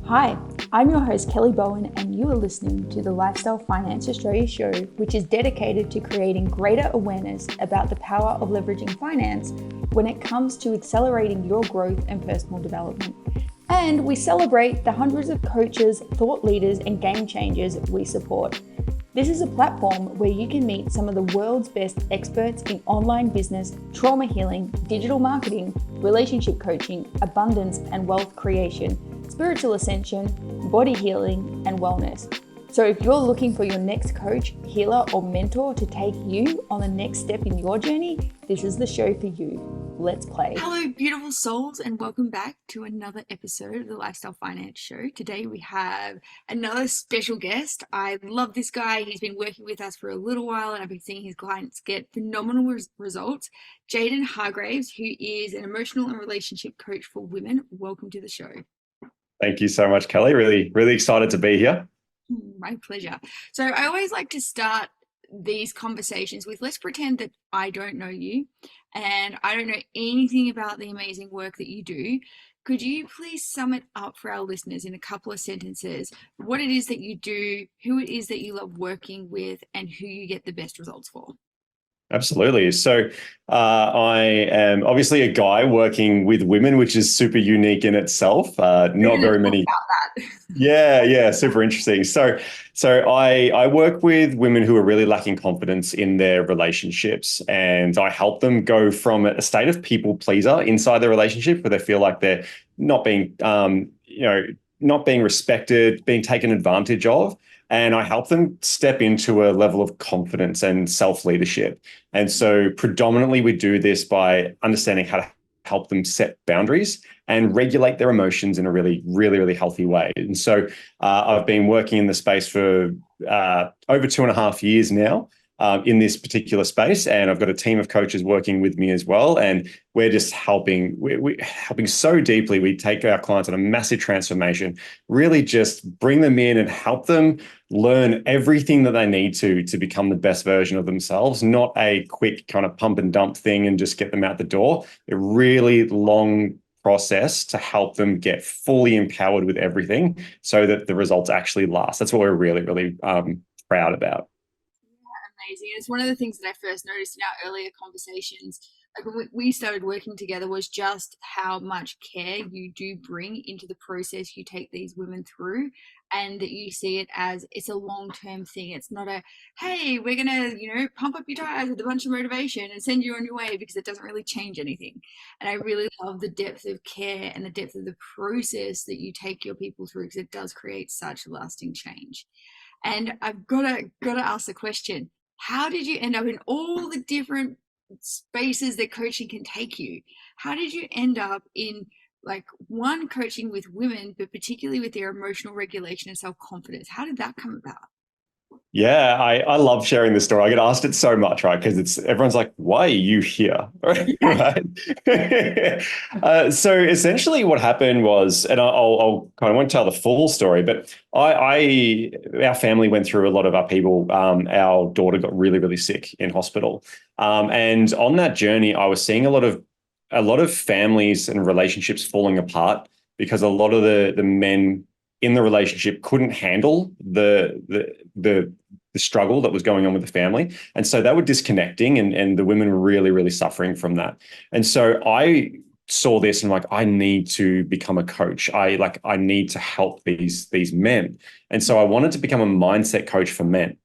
Hi, I'm your host Kelly Bowen, and you are listening to the Lifestyle Finance Australia show, which is dedicated to creating greater awareness about the power of leveraging finance when it comes to accelerating your growth and personal development. And we celebrate the hundreds of coaches, thought leaders, and game changers we support. This is a platform where you can meet some of the world's best experts in online business, trauma healing, digital marketing, relationship coaching, abundance and wealth creation, spiritual ascension, body healing, and wellness. So if you're looking for your next coach, healer, or mentor to take you on the next step in your journey, this is the show for you. Let's play. Hello, beautiful souls, and welcome back to another episode of the Lifestyle Finance Show. Today we have another special guest. I love this guy. He's been working with us for a little while, and I've been seeing his clients get phenomenal results. Jayden Hargreaves, who is an emotional and relationship coach for women. Welcome to the show. Thank you so much, Kelly. Really excited to be here. My pleasure. So I always like to start these conversations with, let's pretend that I don't know you and I don't know anything about the amazing work that you do. Could you please sum it up for our listeners in a couple of sentences, what it is that you do, who it is that you love working with, and who you get the best results for? Absolutely. So I am obviously a guy working with women, which is super unique in itself. Not very many. About that. Yeah, super interesting. So I work with women who are really lacking confidence in their relationships, and I help them go from a state of people pleaser inside their relationship where they feel like they're not being, not being respected, being taken advantage of. And I help them step into a level of confidence and self-leadership. And so predominantly we do this by understanding how to help them set boundaries and regulate their emotions in a really healthy way. And so I've been working in the space for over 2.5 years now in this particular space. And I've got a team of coaches working with me as well. And we're just helping, we're helping so deeply. We take our clients on a massive transformation, really just bring them in and help them learn everything that they need to become the best version of themselves, not a quick kind of pump and dump thing and just get them out the door. A really long process to help them get fully empowered with everything so that the results actually last. That's what we're really proud about. Amazing. It's one of the things that I first noticed in our earlier conversations, like when we started working together, was just how much care you do bring into the process you take these women through, and that you see it as it's a long-term thing. It's not a, hey, we're gonna, pump up your tires with a bunch of motivation and send you on your way, because it doesn't really change anything. And I really love the depth of care and the depth of the process that you take your people through, because it does create such lasting change. And I've got to ask the question, how did you end up in all the different spaces that coaching can take you? How did you end up in coaching with women, but particularly with their emotional regulation and self-confidence? How did that come about? Yeah, I love sharing this story. I get asked it so much, right? Because everyone's like, "Why are you here?" Right? So essentially, what happened was, and I'll kind of won't tell the full story, but our family went through a lot of upheaval. Our daughter got really sick in hospital, and on that journey, I was seeing a lot of families and relationships falling apart because a lot of the men in the relationship couldn't handle the struggle that was going on with the family. And so they were disconnecting, and the women were really suffering from that. And so I saw this and I need to become a coach. I need to help these men. And so I wanted to become a mindset coach for men.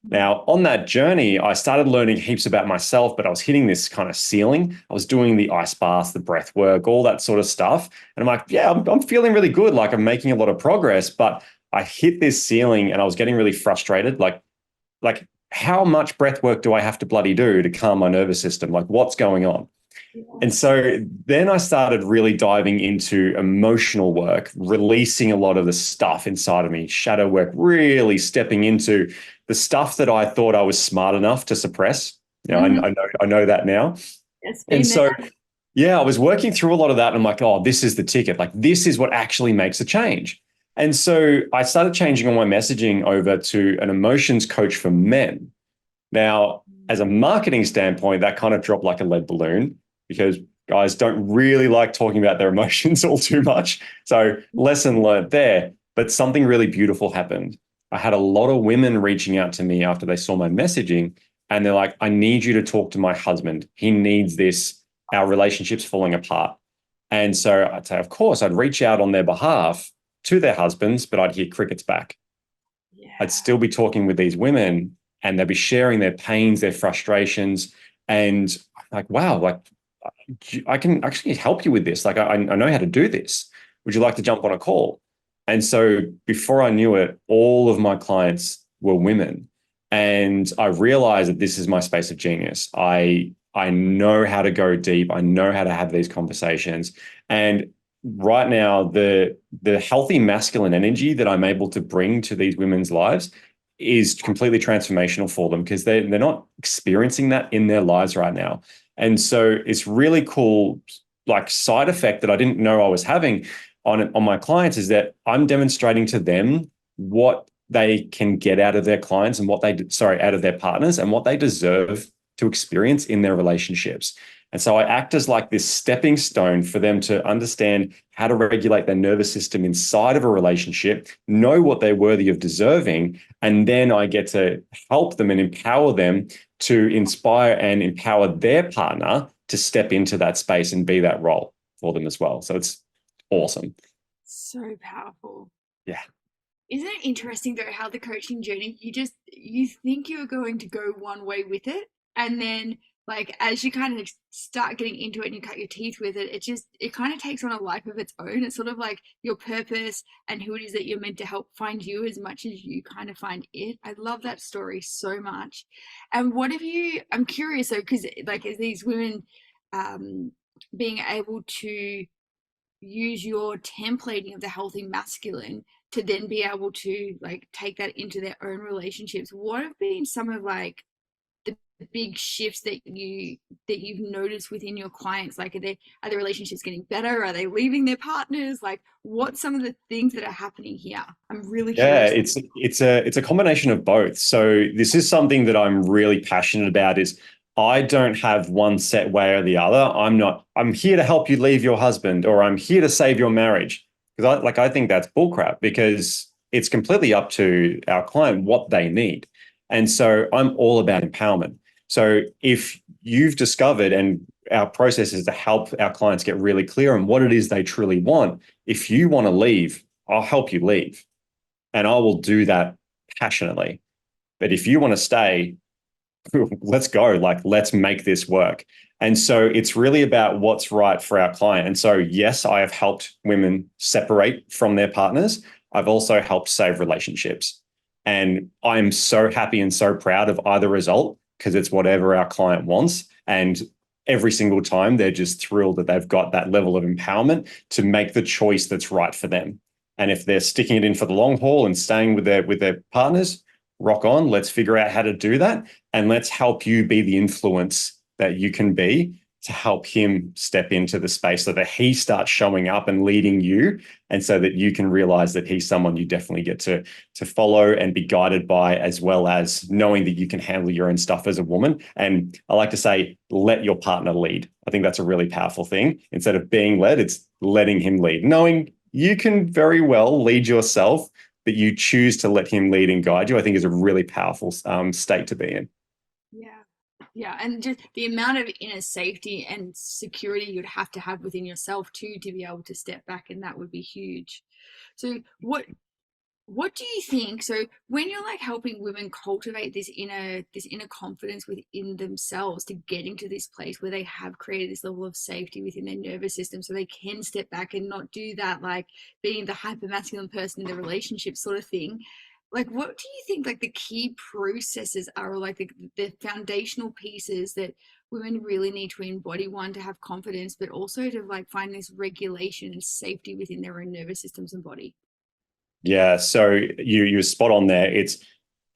Now, on that journey, I started learning heaps about myself, but I was hitting this kind of ceiling. I was doing the ice baths, the breath work, all that sort of stuff. And I'm like, yeah, I'm feeling really good. Like I'm making a lot of progress, but I hit this ceiling and I was getting really frustrated. Like how much breath work do I have to bloody do to calm my nervous system? Like what's going on? And so then I started really diving into emotional work, releasing a lot of the stuff inside of me, shadow work, really stepping into the stuff that I thought I was smart enough to suppress. I know that now. And so, yeah, I was working through a lot of that and I'm like, oh, this is the ticket. Like this is what actually makes a change. And so I started changing all my messaging over to an emotions coach for men. Now, as a marketing standpoint, that kind of dropped like a lead balloon, because guys don't really like talking about their emotions all too much. So lesson learned there. But something really beautiful happened. I had a lot of women reaching out to me after they saw my messaging, and they're like, I need you to talk to my husband. He needs this. Our relationship's falling apart. And so I'd say, of course, I'd reach out on their behalf to their husbands, but I'd hear crickets back. Yeah. I'd still be talking with these women, and they'd be sharing their pains, their frustrations. And like, wow, like I can actually help you with this. Like, I know how to do this. Would you like to jump on a call? And so before I knew it, all of my clients were women. And I realized that this is my space of genius. I know how to go deep. I know how to have these conversations. And right now, the healthy masculine energy that I'm able to bring to these women's lives is completely transformational for them, because they're not experiencing that in their lives right now. And so it's really cool, like side effect that I didn't know I was having on my clients, is that I'm demonstrating to them what they can get out of their clients and out of their partners, and what they deserve to experience in their relationships. And so I act as like this stepping stone for them to understand how to regulate their nervous system inside of a relationship, know what they're worthy of deserving, and then I get to help them and empower them to inspire and empower their partner to step into that space and be that role for them as well. So it's awesome. So powerful. Yeah. Isn't it interesting though how the coaching journey, you think you're going to go one way with it, and then like as you kind of start getting into it and you cut your teeth with it, it kind of takes on a life of its own. It's sort of like your purpose and who it is that you're meant to help find you as much as you kind of find it. I love that story so much. And what have you, I'm curious though, because like as these women being able to use your templating of the healthy masculine to then be able to like take that into their own relationships, what have been some of like the big shifts that you've noticed within your clients? Like are their relationships getting better? Are they leaving their partners? Like what's some of the things that are happening here? I'm really curious. It's a combination of both. So this is something that I'm really passionate about. Is I don't have one set way or the other. I'm here to help you leave your husband, or I'm here to save your marriage. Because I think that's bullcrap, because it's completely up to our client what they need. And so I'm all about empowerment. So if you've discovered, and our process is to help our clients get really clear on what it is they truly want. If you want to leave, I'll help you leave, and I will do that passionately. But if you want to stay, let's go, like, let's make this work. And so it's really about what's right for our client. And so, yes, I have helped women separate from their partners. I've also helped save relationships. And I'm so happy and so proud of either result, because it's whatever our client wants. And every single time they're just thrilled that they've got that level of empowerment to make the choice that's right for them. And if they're sticking it in for the long haul and staying with their partners, rock on, let's figure out how to do that. And let's help you be the influence that you can be to help him step into the space, so that he starts showing up and leading you, and so that you can realize that he's someone you definitely get to follow and be guided by, as well as knowing that you can handle your own stuff as a woman. And I like to say, let your partner lead. I think that's a really powerful thing. Instead of being led, it's letting him lead, knowing you can very well lead yourself, but you choose to let him lead and guide you, I think is a really powerful state to be in. Yeah, and just the amount of inner safety and security you'd have to have within yourself too, to be able to step back, and that would be huge. So what do you think, so when you're like helping women cultivate this inner confidence within themselves to get into this place where they have created this level of safety within their nervous system, so they can step back and not do that, like being the hyper masculine person in the relationship sort of thing, like what do you think like the key processes are, or like the foundational pieces that women really need to embody, one, to have confidence, but also to like find this regulation and safety within their own nervous systems and body? Yeah, so you're spot on there. It's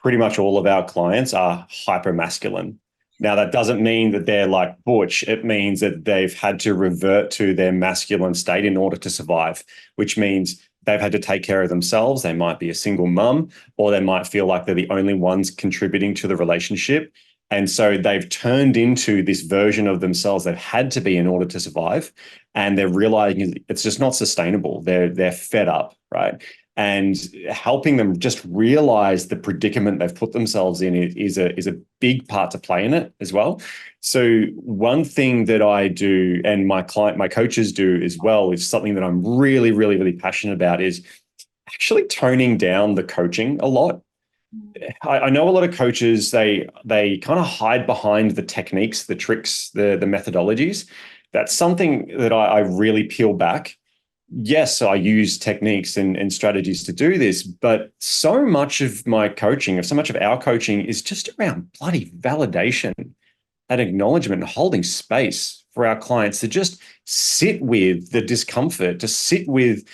pretty much all of our clients are hyper masculine. Now, that doesn't mean that they're like butch. It means that they've had to revert to their masculine state in order to survive, which means they've had to take care of themselves. They might be a single mum, or they might feel like they're the only ones contributing to the relationship. And so they've turned into this version of themselves they've had to be in order to survive. And they're realizing it's just not sustainable. They're fed up, right? And helping them just realize the predicament they've put themselves in is a big part to play in it as well. So one thing that I do and my coaches do as well is something that I'm really, really, really passionate about is actually toning down the coaching a lot. I know a lot of coaches, they kind of hide behind the techniques, the tricks, the methodologies. That's something that I really peel back. Yes, I use techniques and strategies to do this, but so much of my coaching, or so much of our coaching, is just around bloody validation and acknowledgement and holding space for our clients to just sit with the discomfort, to sit with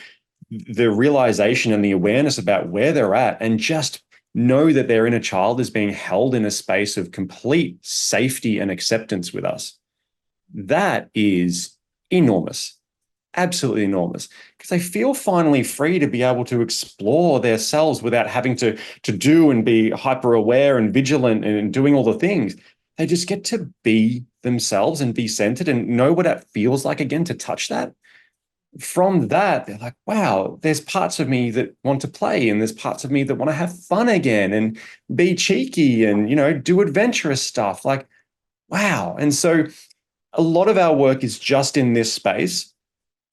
the realization and the awareness about where they're at, and just know that their inner child is being held in a space of complete safety and acceptance with us. That is enormous, absolutely enormous, because they feel finally free to be able to explore themselves without having to do and be hyper aware and vigilant and doing all the things. They just get to be themselves and be centered and know what it feels like again to touch that. From that, they're like, wow, there's parts of me that want to play, and there's parts of me that want to have fun again and be cheeky and, do adventurous stuff. Like, wow. And so a lot of our work is just in this space.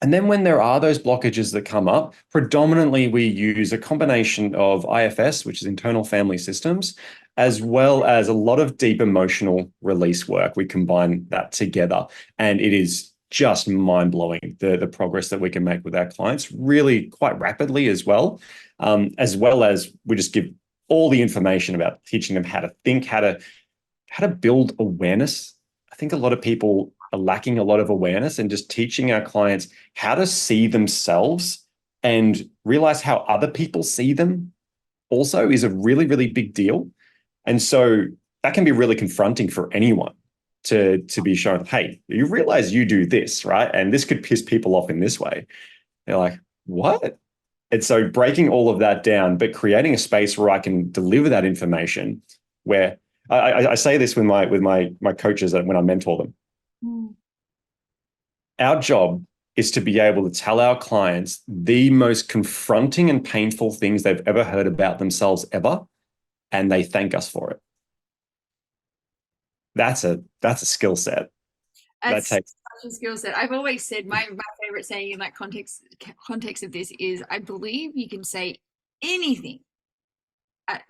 And then when there are those blockages that come up, predominantly we use a combination of IFS, which is internal family systems, as well as a lot of deep emotional release work. We combine that together, and it is just mind-blowing, the progress that we can make with our clients really quite rapidly as well as we just give all the information about teaching them how to think, how to build awareness. I think a lot of people are lacking a lot of awareness, and just teaching our clients how to see themselves and realize how other people see them also is a really, really big deal. And so that can be really confronting for anyone to be shown, hey, you realize you do this, right? And this could piss people off in this way. They're like, what? And so breaking all of that down, but creating a space where I can deliver that information, where I say this with my coaches when I mentor them. Our job is to be able to tell our clients the most confronting and painful things they've ever heard about themselves ever, and they thank us for it. That's a skill set. That's such a skill set. I've always said my favorite saying in that context of this is, I believe you can say anything,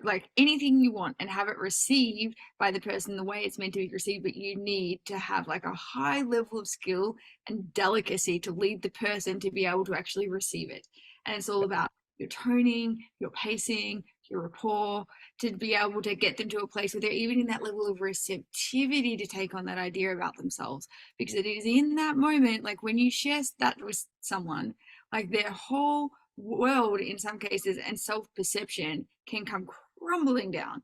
like anything you want, and have it received by the person the way it's meant to be received, but you need to have like a high level of skill and delicacy to lead the person to be able to actually receive it. And it's all about your toning, your pacing, your rapport, to be able to get them to a place where they're even in that level of receptivity to take on that idea about themselves. Because it is in that moment, like when you share that with someone, like their whole world in some cases and self-perception can come crumbling down.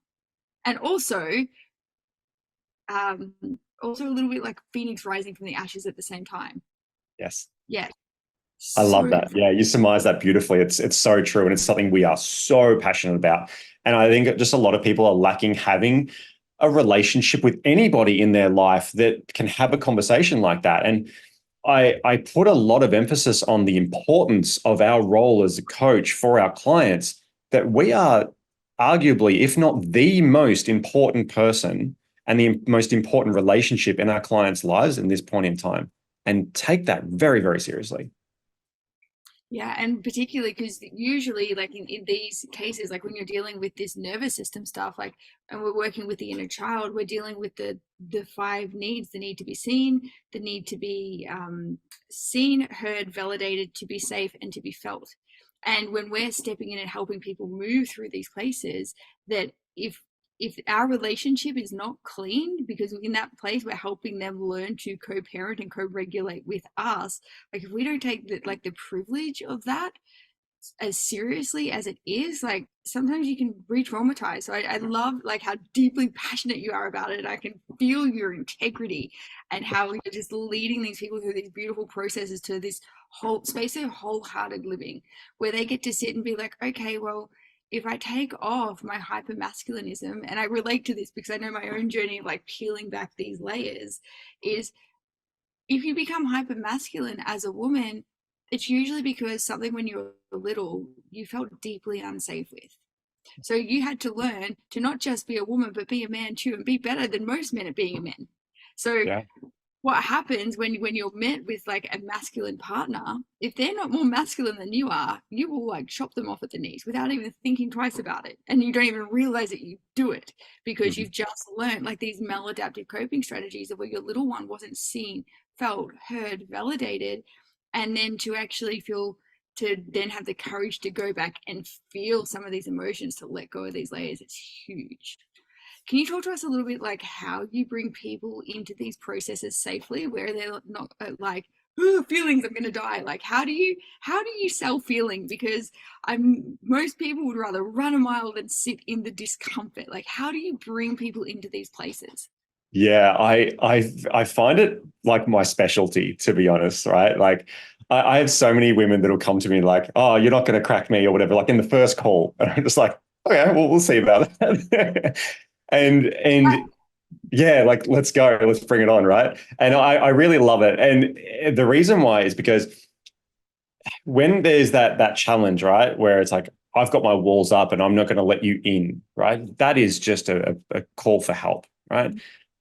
And also a little bit like phoenix rising from the ashes at the same time. Yes. Yeah. I love that. Yeah, you surmise that beautifully. It's so true, and it's something we are so passionate about. And I think just a lot of people are lacking having a relationship with anybody in their life that can have a conversation like that. And I put a lot of emphasis on the importance of our role as a coach for our clients, that we are arguably, if not the most important person and the most important relationship in our clients' lives in this point in time, and take that very, very seriously. Yeah, and particularly because usually, like in these cases, like when you're dealing with this nervous system stuff, like, and we're working with the inner child, we're dealing with the 5 needs: the need to be seen, the need to be seen, heard, validated, to be safe, and to be felt. And when we're stepping in and helping people move through these places, that if our relationship is not clean, because in that place we're helping them learn to co-parent and co-regulate with us, like if we don't take the privilege of that as seriously as it is, like sometimes you can re-traumatize. So I love like how deeply passionate you are about it. I can feel your integrity and how you're just leading these people through these beautiful processes to this whole space of wholehearted living, where they get to sit and be like, okay, well, if I take off my hypermasculinism, and I relate to this because I know my own journey of like peeling back these layers, is if you become hypermasculine as a woman, it's usually because something when you were little you felt deeply unsafe with. So you had to learn to not just be a woman, but be a man too, and be better than most men at being a man. So Yeah. what happens when you're met with like a masculine partner, if they're not more masculine than you are, you will like chop them off at the knees without even thinking twice about it, and you don't even realize that you do it because you've just learned like these maladaptive coping strategies of where your little one wasn't seen, felt, heard, validated, and then to actually feel, to then have the courage to go back and feel some of these emotions, to let go of these layers. It's huge. Can you talk to us a little bit like how you bring people into these processes safely, where they're not like, oh, feelings, I'm going to die? Like, how do you sell feeling? Because most people would rather run a mile than sit in the discomfort. Like, how do you bring people into these places? Yeah, I find it like my specialty, to be honest, right? Like I have so many women that'll come to me like, oh, you're not going to crack me or whatever, like in the first call. And I'm just like, okay, well, we'll see about that. and yeah, like let's go, let's bring it on, right? And I really love it. And the reason why is because when there's that challenge, right, where it's like, I've got my walls up and I'm not going to let you in, right? That is just a call for help, right?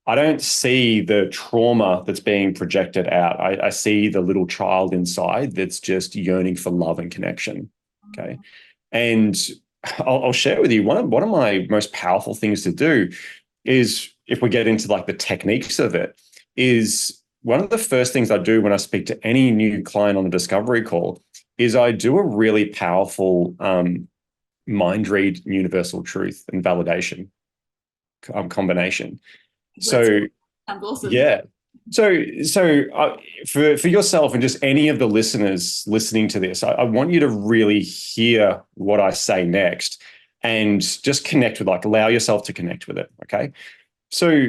I don't see the trauma that's being projected out. I see the little child inside that's just yearning for love and connection. Okay. And I'll share with you one of my most powerful things to do is, if we get into like the techniques of it, is one of the first things I do when I speak to any new client on a discovery call is I do a really powerful mind read, universal truth and validation combination. So Sounds awesome. yeah. So for yourself and just any of the listeners listening to this, I want you to really hear what I say next and just connect with, like, allow yourself to connect with it. Okay. So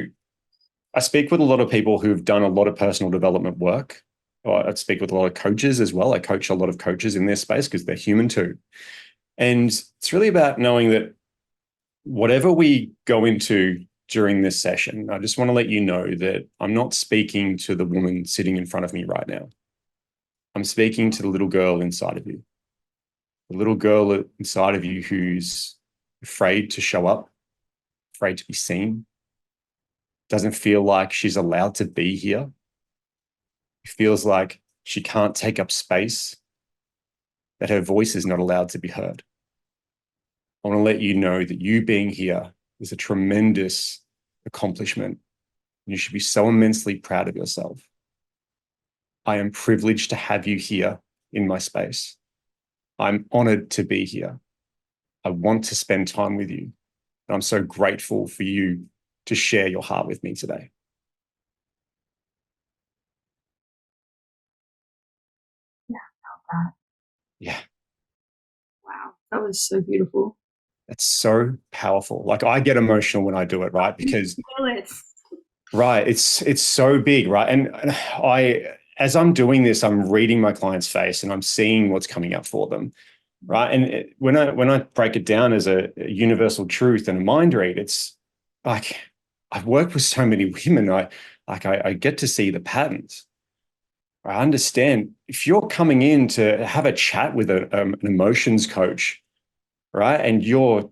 I speak with a lot of people who've done a lot of personal development work. I speak with a lot of coaches as well. I coach a lot of coaches in their space because they're human too. And it's really about knowing that whatever we go into during this session, I just want to let you know that I'm not speaking to the woman sitting in front of me right now. I'm speaking to the little girl inside of you, the little girl inside of you who's afraid to show up, afraid to be seen, doesn't feel like she's allowed to be here, feels like she can't take up space, that her voice is not allowed to be heard. I want to let you know that you being here is a tremendous accomplishment. You should be so immensely proud of yourself. I am privileged to have you here in my space. I'm honored to be here. I want to spend time with you. And I'm so grateful for you to share your heart with me today. Yeah. Wow, that was so beautiful. It's so powerful. Like, I get emotional when I do it, right? Because right, it's so big, right? And as I'm doing this, I'm reading my client's face and I'm seeing what's coming up for them, right? And when I break it down as a universal truth and a mind read, it's like, I've worked with so many women. I get to see the patterns. I understand if you're coming in to have a chat with an emotions coach, right? And you've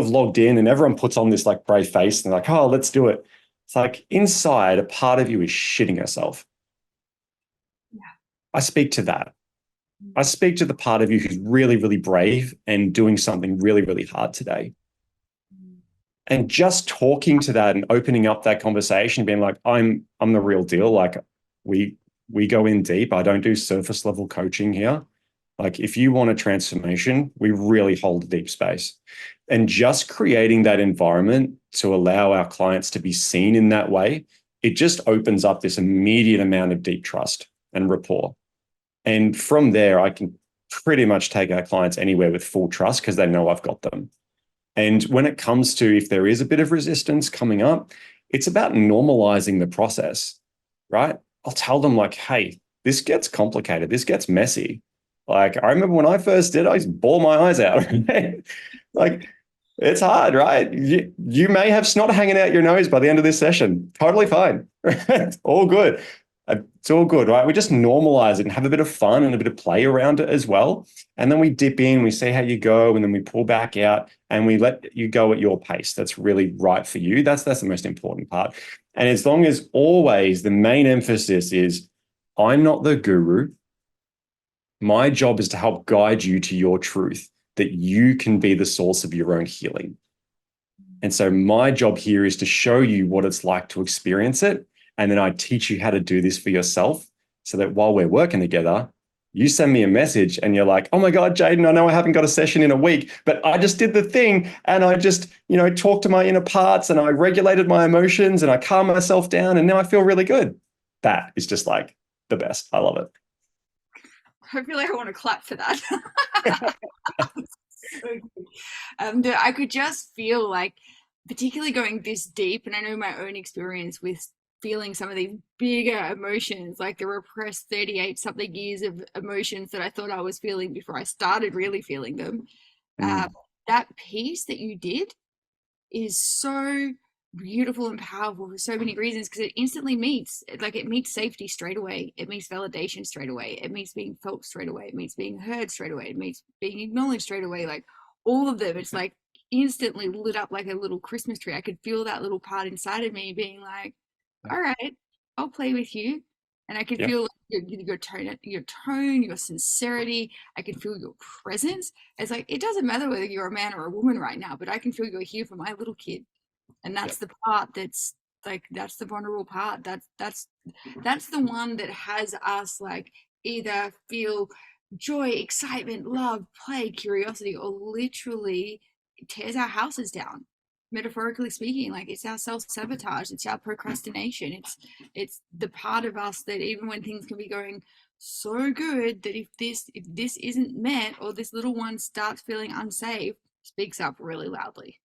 logged in and everyone puts on this like brave face and they're like, oh, let's do it. It's like inside a part of you is shitting herself. Yeah. I speak to that. I speak to the part of you who's really, really brave and doing something really, really hard today. And just talking to that and opening up that conversation, being like, I'm the real deal. Like we go in deep. I don't do surface level coaching here. Like, if you want a transformation, we really hold a deep space. And just creating that environment to allow our clients to be seen in that way, it just opens up this immediate amount of deep trust and rapport. And from there, I can pretty much take our clients anywhere with full trust because they know I've got them. And when it comes to, if there is a bit of resistance coming up, it's about normalizing the process, right? I'll tell them like, hey, this gets complicated. This gets messy. Like, I remember when I first did, I used to bawl my eyes out. Like, it's hard, right? You may have snot hanging out your nose by the end of this session. Totally fine. It's all good. It's all good, right? We just normalize it and have a bit of fun and a bit of play around it as well. And then we dip in, we see how you go, and then we pull back out and we let you go at your pace. That's really right for you. That's the most important part. And as long as always the main emphasis is, I'm not the guru. My job is to help guide you to your truth, that you can be the source of your own healing. And so my job here is to show you what it's like to experience it. And then I teach you how to do this for yourself so that while we're working together, you send me a message and you're like, oh my God, Jayden, I know I haven't got a session in a week, but I just did the thing and I just, talked to my inner parts and I regulated my emotions and I calmed myself down and now I feel really good. That is just like the best. I love it. I feel like I want to clap for that. So good. I could just feel like, particularly going this deep, and I know my own experience with feeling some of these bigger emotions, like the repressed 38 something years of emotions that I thought I was feeling before I started really feeling them. That piece that you did is so beautiful and powerful for so many reasons, because it instantly meets safety straight away, it meets validation straight away, it meets being felt straight away, it meets being heard straight away, it meets being acknowledged straight away, like all of them. It's like instantly lit up like a little Christmas tree. I could feel that little part inside of me being like, all right, I'll play with you. And I could feel your tone, your sincerity. I can feel your presence. It's like, it doesn't matter whether you're a man or a woman right now, but I can feel you're here for my little kid. And that's the part that's like, that's the vulnerable part. That's the one that has us like either feel joy, excitement, love, play, curiosity, or literally tears our houses down. Metaphorically speaking, like it's our self-sabotage, it's our procrastination, it's the part of us that even when things can be going so good, that if this isn't met, or this little one starts feeling unsafe, speaks up really loudly.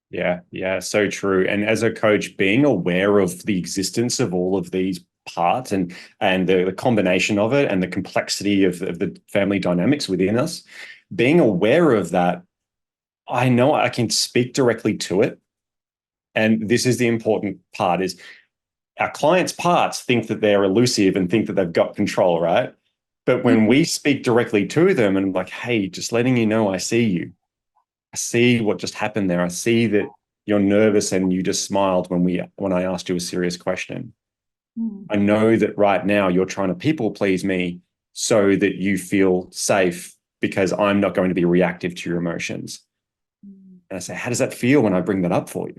Yeah, so true. And as a coach, being aware of the existence of all of these parts and the combination of it and the complexity of the family dynamics within us, being aware of that, I know I can speak directly to it. And this is the important part, is our clients' parts think that they're elusive and think that they've got control, right? But when we speak directly to them and I'm like, hey, just letting you know, I see you. I see what just happened there. I see that you're nervous and you just smiled when I asked you a serious question. I know that right now you're trying to people please me so that you feel safe because I'm not going to be reactive to your emotions. And I say, how does that feel when I bring that up for you?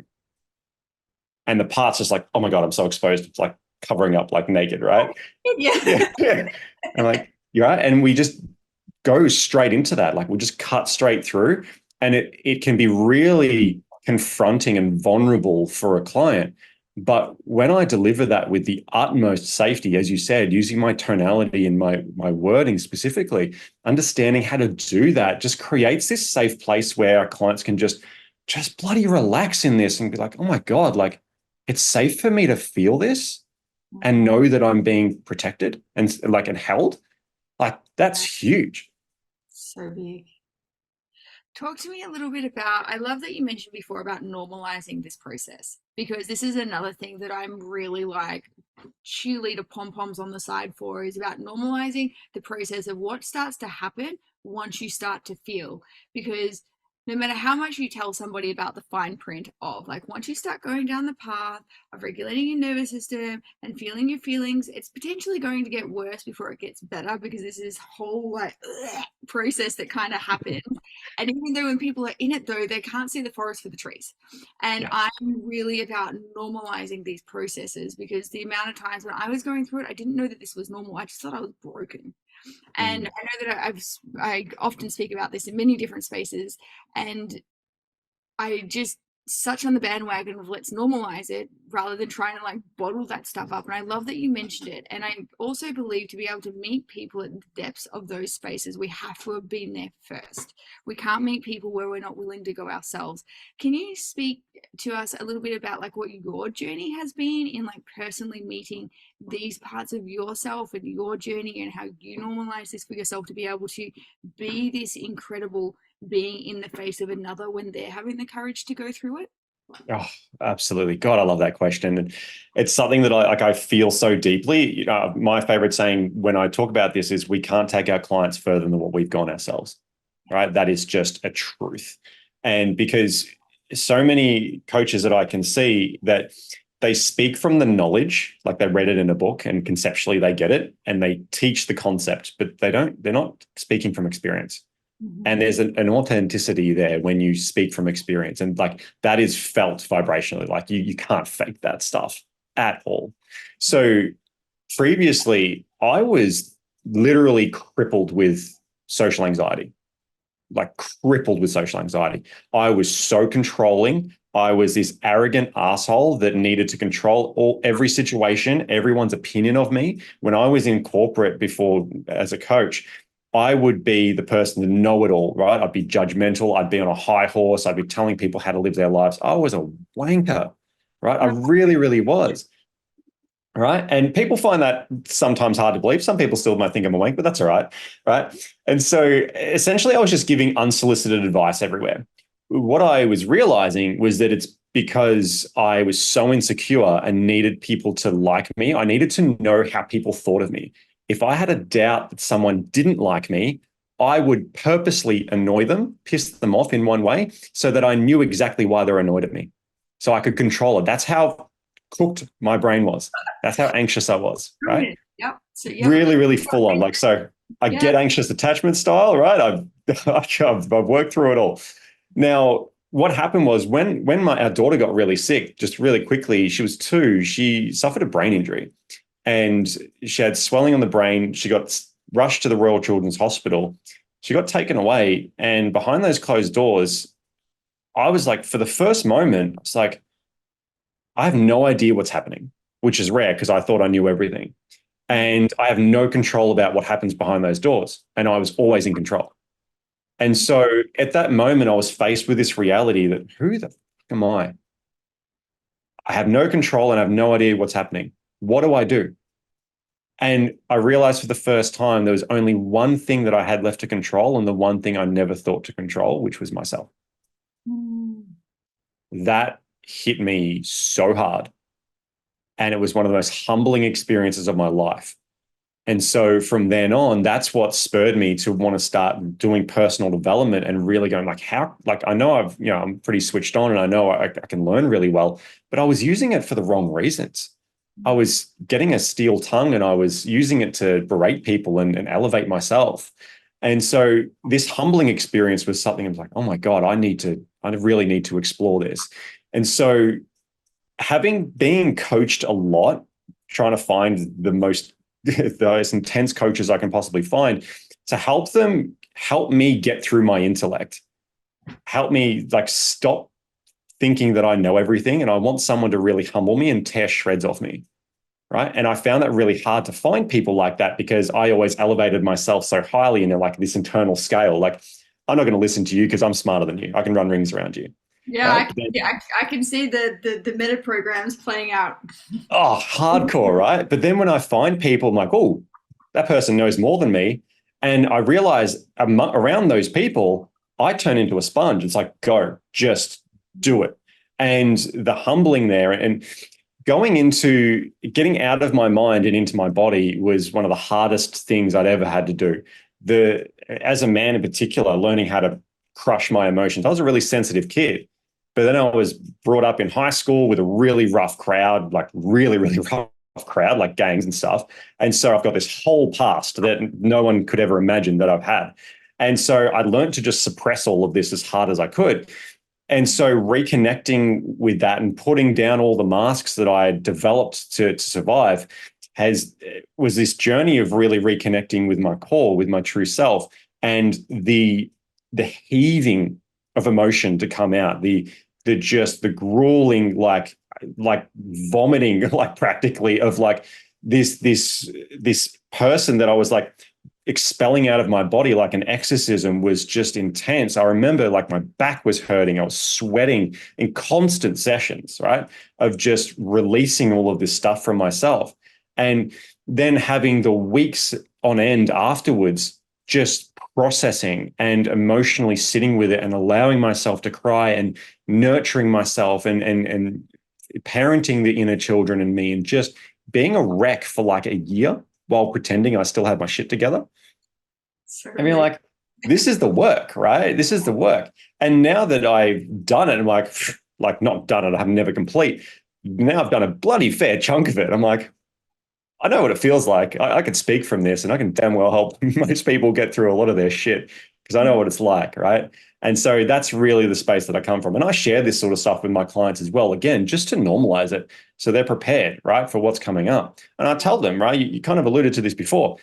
And the part's just like, oh my God, I'm so exposed. It's like covering up like naked, right? Yeah. I'm like, you're right. And we just go straight into that. Like we'll just cut straight through. And it can be really confronting and vulnerable for a client. But when I deliver that with the utmost safety, as you said, using my tonality and my wording specifically, understanding how to do that just creates this safe place where our clients can just bloody relax in this and be like, oh my God, like it's safe for me to feel this and know that I'm being protected and held. Like that's huge. So big. Talk to me a little bit about, I love that you mentioned before about normalizing this process, because this is another thing that I'm really like cheerleader pom-poms on the side for, is about normalizing the process of what starts to happen once you start to feel. Because no matter how much you tell somebody about the fine print of, like, once you start going down the path of regulating your nervous system and feeling your feelings, it's potentially going to get worse before it gets better, because there's this whole like process that kind of happens. And even though when people are in it, though, they can't see the forest for the trees. And I'm really about normalizing these processes, because the amount of times when I was going through it, I didn't know that this was normal. I just thought I was broken. And I know that I often speak about this in many different spaces, and I just such on the bandwagon of let's normalize it rather than trying to like bottle that stuff up. And I love that you mentioned it. And I also believe to be able to meet people at the depths of those spaces, we have to have been there first. We can't meet people where we're not willing to go ourselves. Can you speak to us a little bit about like what your journey has been in like personally meeting these parts of yourself and your journey and how you normalize this for yourself to be able to be this incredible being in the face of another when they're having the courage to go through it? Oh, absolutely. God, I love that question. And it's something that I feel so deeply. My favorite saying when I talk about this is we can't take our clients further than what we've gone ourselves, right? That is just a truth. And because so many coaches that I can see that they speak from the knowledge, like they read it in a book and conceptually they get it and they teach the concept, but they're not speaking from experience. And there's an authenticity there when you speak from experience. And like that is felt vibrationally. Like you can't fake that stuff at all. So previously, I was literally crippled with social anxiety, like crippled with social anxiety. I was so controlling. I was this arrogant asshole that needed to control every situation, everyone's opinion of me. When I was in corporate before as a coach, I would be the person to know it all, right? I'd be judgmental. I'd be on a high horse. I'd be telling people how to live their lives. I was a wanker, right? I really, really was, right? And people find that sometimes hard to believe. Some people still might think I'm a wank, but that's all right, right? And so essentially I was just giving unsolicited advice everywhere. What I was realizing was that it's because I was so insecure and needed people to like me. I needed to know how people thought of me. If I had a doubt that someone didn't like me, I would purposely annoy them, piss them off in one way so that I knew exactly why they're annoyed at me. So I could control it. That's how cooked my brain was. That's how anxious I was, right? Yep. So really, really full on. Like, so I get anxious attachment style, right? I've worked through it all. Now, what happened was when our daughter got really sick, just really quickly, she was 2, she suffered a brain injury. And she had swelling on the brain. She got rushed to the Royal Children's Hospital. She got taken away. And behind those closed doors, I was like, for the first moment, I was like, I have no idea what's happening, which is rare because I thought I knew everything. And I have no control about what happens behind those doors. And I was always in control. And so at that moment, I was faced with this reality that who the fuck am I? I have no control and I have no idea what's happening. What do I do? And I realized for the first time there was only one thing that I had left to control and the one thing I never thought to control, which was myself. That hit me so hard. And it was one of the most humbling experiences of my life. And so from then on, that's what spurred me to want to start doing personal development and really going like, how, like, I know I'm pretty switched on and I know I can learn really well, but I was using it for the wrong reasons. I was getting a steel tongue and I was using it to berate people and elevate myself. And so this humbling experience was something I was like, oh my God, I really need to explore this. And so being coached a lot, trying to find the most intense coaches I can possibly find to help me get through my intellect, help me like stop thinking that I know everything. And I want someone to really humble me and tear shreds off me. Right. And I found that really hard to find people like that because I always elevated myself so highly in like this internal scale. Like, I'm not going to listen to you because I'm smarter than you. I can run rings around you. Yeah, right? I can see the meta programs playing out. Oh, hardcore, right? But then when I find people, I'm like, oh, that person knows more than me. And I realize around those people, I turn into a sponge. It's like, go, just do it. And the humbling there and getting out of my mind and into my body was one of the hardest things I'd ever had to do. As a man in particular, learning how to crush my emotions. I was a really sensitive kid, but then I was brought up in high school with a really rough crowd, like really, really rough crowd, like gangs and stuff. And so I've got this whole past that no one could ever imagine that I've had. And so I learned to just suppress all of this as hard as I could. And so reconnecting with that and putting down all the masks that I had developed to survive was this journey of really reconnecting with my core, with my true self, and the heaving of emotion to come out, the grueling, like vomiting, like practically of like this person that I was like expelling out of my body like an exorcism was just intense. I remember like my back was hurting. I was sweating in constant sessions, right? Of just releasing all of this stuff from myself. And then having the weeks on end afterwards, just processing and emotionally sitting with it and allowing myself to cry and nurturing myself and parenting the inner children in me and just being a wreck for like a year while pretending I still have my shit together. I mean, like, this is the work, right? This is the work. And now that I've done it, I'm like not done it, I've never complete. Now I've done a bloody fair chunk of it. I'm like, I know what it feels like. I can speak from this and I can damn well help most people get through a lot of their shit because I know what it's like, right? And so that's really the space that I come from. And I share this sort of stuff with my clients as well, again, just to normalize it so they're prepared, right, for what's coming up. And I tell them, right, you kind of alluded to this before,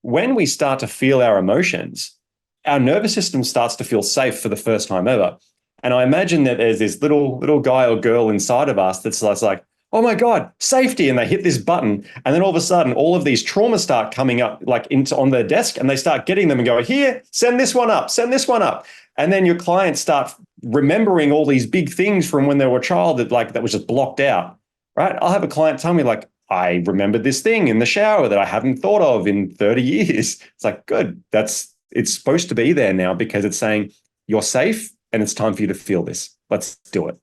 when we start to feel our emotions, our nervous system starts to feel safe for the first time ever. And I imagine that there's this little guy or girl inside of us that's like, oh my God, safety. And they hit this button. And then all of a sudden, all of these traumas start coming up like into on their desk and they start getting them and go, here, send this one up, send this one up. And then your clients start remembering all these big things from when they were a child that was just blocked out, right? I'll have a client tell me like, I remembered this thing in the shower that I haven't thought of in 30 years. It's like, good. It's supposed to be there now because it's saying you're safe and it's time for you to feel this. Let's do it.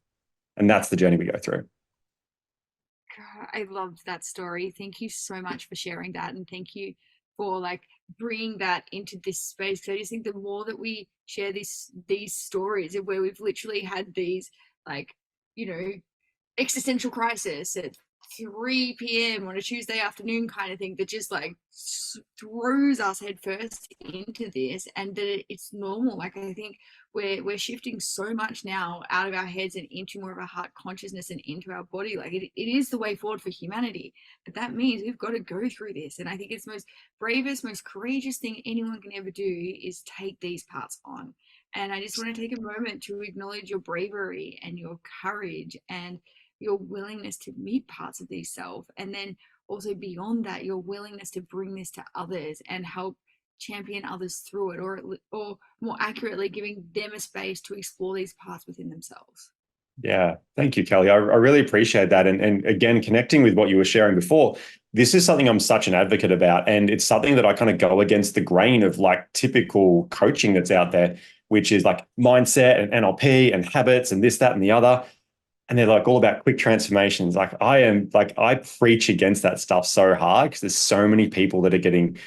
And that's the journey we go through. I loved that story. Thank you so much for sharing that. And thank you for like bringing that into this space. So I just think the more that we share these stories of where we've literally had these like, existential crisis at 3 p.m. on a Tuesday afternoon kind of thing that just like throws us headfirst into this, and that it's normal. Like I think we're shifting so much now out of our heads and into more of our heart consciousness and into our body. Like it is the way forward for humanity, but that means we've got to go through this. And I think it's the most bravest, most courageous thing anyone can ever do is take these parts on. And I just want to take a moment to acknowledge your bravery and your courage and your willingness to meet parts of these self, and then also beyond that, your willingness to bring this to others and help champion others through it, or more accurately, giving them a space to explore these parts within themselves. Yeah, thank you, Kelly. I really appreciate that. And again, connecting with what you were sharing before, this is something I'm such an advocate about. And it's something that I kind of go against the grain of like typical coaching that's out there, which is like mindset and NLP and habits and this, that, and the other. And they're like all about quick transformations. Like I preach against that stuff so hard because there's so many people that are getting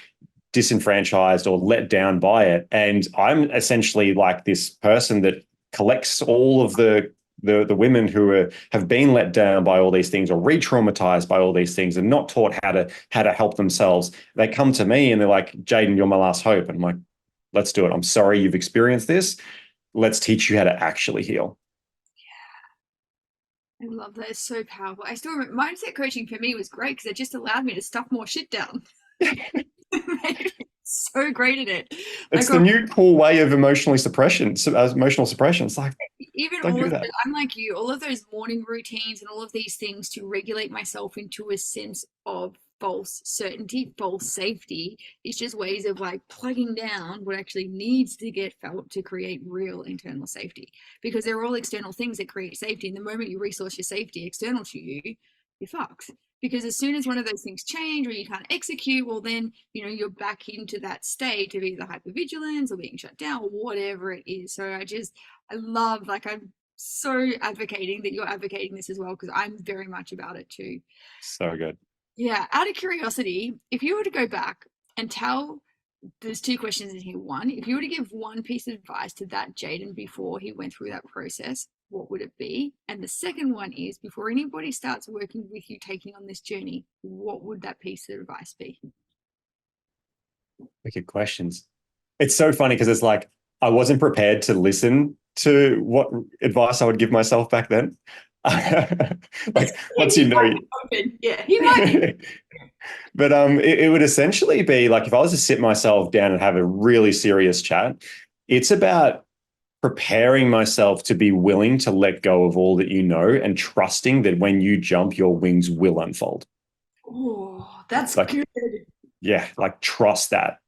disenfranchised or let down by it. And I'm essentially like this person that collects all of the women who have been let down by all these things or re-traumatized by all these things and not taught how to help themselves. They come to me and they're like, Jayden, you're my last hope. And I'm like, let's do it. I'm sorry you've experienced this. Let's teach you how to actually heal. I love that. It's so powerful. I still remember mindset coaching for me was great because it just allowed me to stuff more shit down. So great at it. It's the new cool way of emotional suppression. It's like, even all of those, I'm like you, all of those morning routines and all of these things to regulate myself into a sense of false certainty, false safety. It's just ways of like plugging down what actually needs to get felt to create real internal safety, because they're all external things that create safety. And the moment you resource your safety external to you, you're fucked. Because as soon as one of those things change or you can't execute, well then, you're back into that state of either hypervigilance or being shut down or whatever it is. So I love, like, I'm so advocating that you're advocating this as well, because I'm very much about it too. So good. Yeah. Out of curiosity, if you were to go back and there's two questions in here. One, if you were to give one piece of advice to that Jayden before he went through that process, what would it be? And the second one is, before anybody starts working with you, taking on this journey, what would that piece of advice be? Wicked questions. It's so funny because it's like, I wasn't prepared to listen to what advice I would give myself back then. Like, once you know. Yeah, he might be. But it would essentially be like, if I was to sit myself down and have a really serious chat, it's about preparing myself to be willing to let go of all that you know and trusting that when you jump, your wings will unfold. Oh, that's like, good. Yeah, like trust that.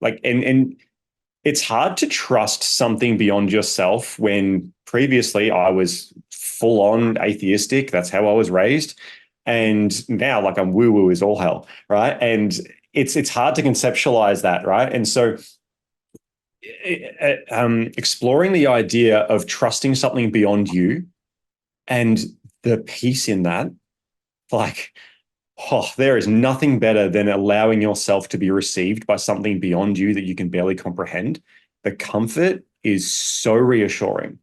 Like, and it's hard to trust something beyond yourself when previously I was full on atheistic. That's how I was raised. And now like I'm woo-woo is all hell, right? And it's hard to conceptualize that, right? And so exploring the idea of trusting something beyond you and the peace in that, like, oh, there is nothing better than allowing yourself to be received by something beyond you that you can barely comprehend. The comfort is so reassuring.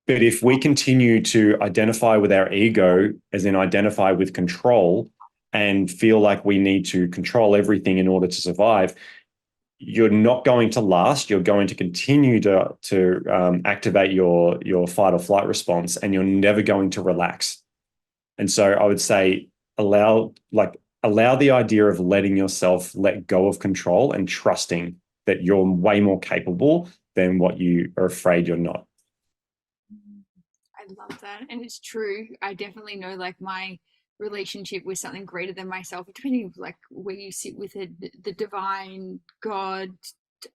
But if we continue to identify with our ego, as in identify with control, and feel like we need to control everything in order to survive, you're not going to last. You're going to continue to activate your fight or flight response, and you're never going to relax. And so I would say allow the idea of letting yourself let go of control and trusting that you're way more capable than what you are afraid you're not. I love that. And it's true. I definitely know like my relationship with something greater than myself, depending like where you sit with it, the divine, God,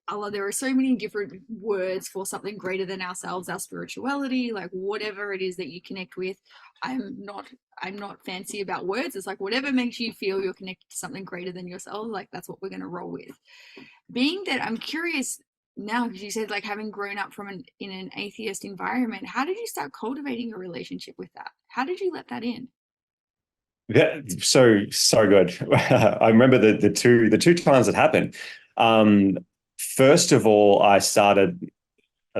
Allah. There are so many different words for something greater than ourselves, our spirituality, like whatever it is that you connect with. I'm not fancy about words. It's like whatever makes you feel you're connected to something greater than yourself, like that's what we're going to roll with. Being that I'm curious now, because you said like having grown up in an atheist environment, how did you start cultivating a relationship with that? How did you let that in? Yeah, so good. I remember the two times it happened. First of all, I started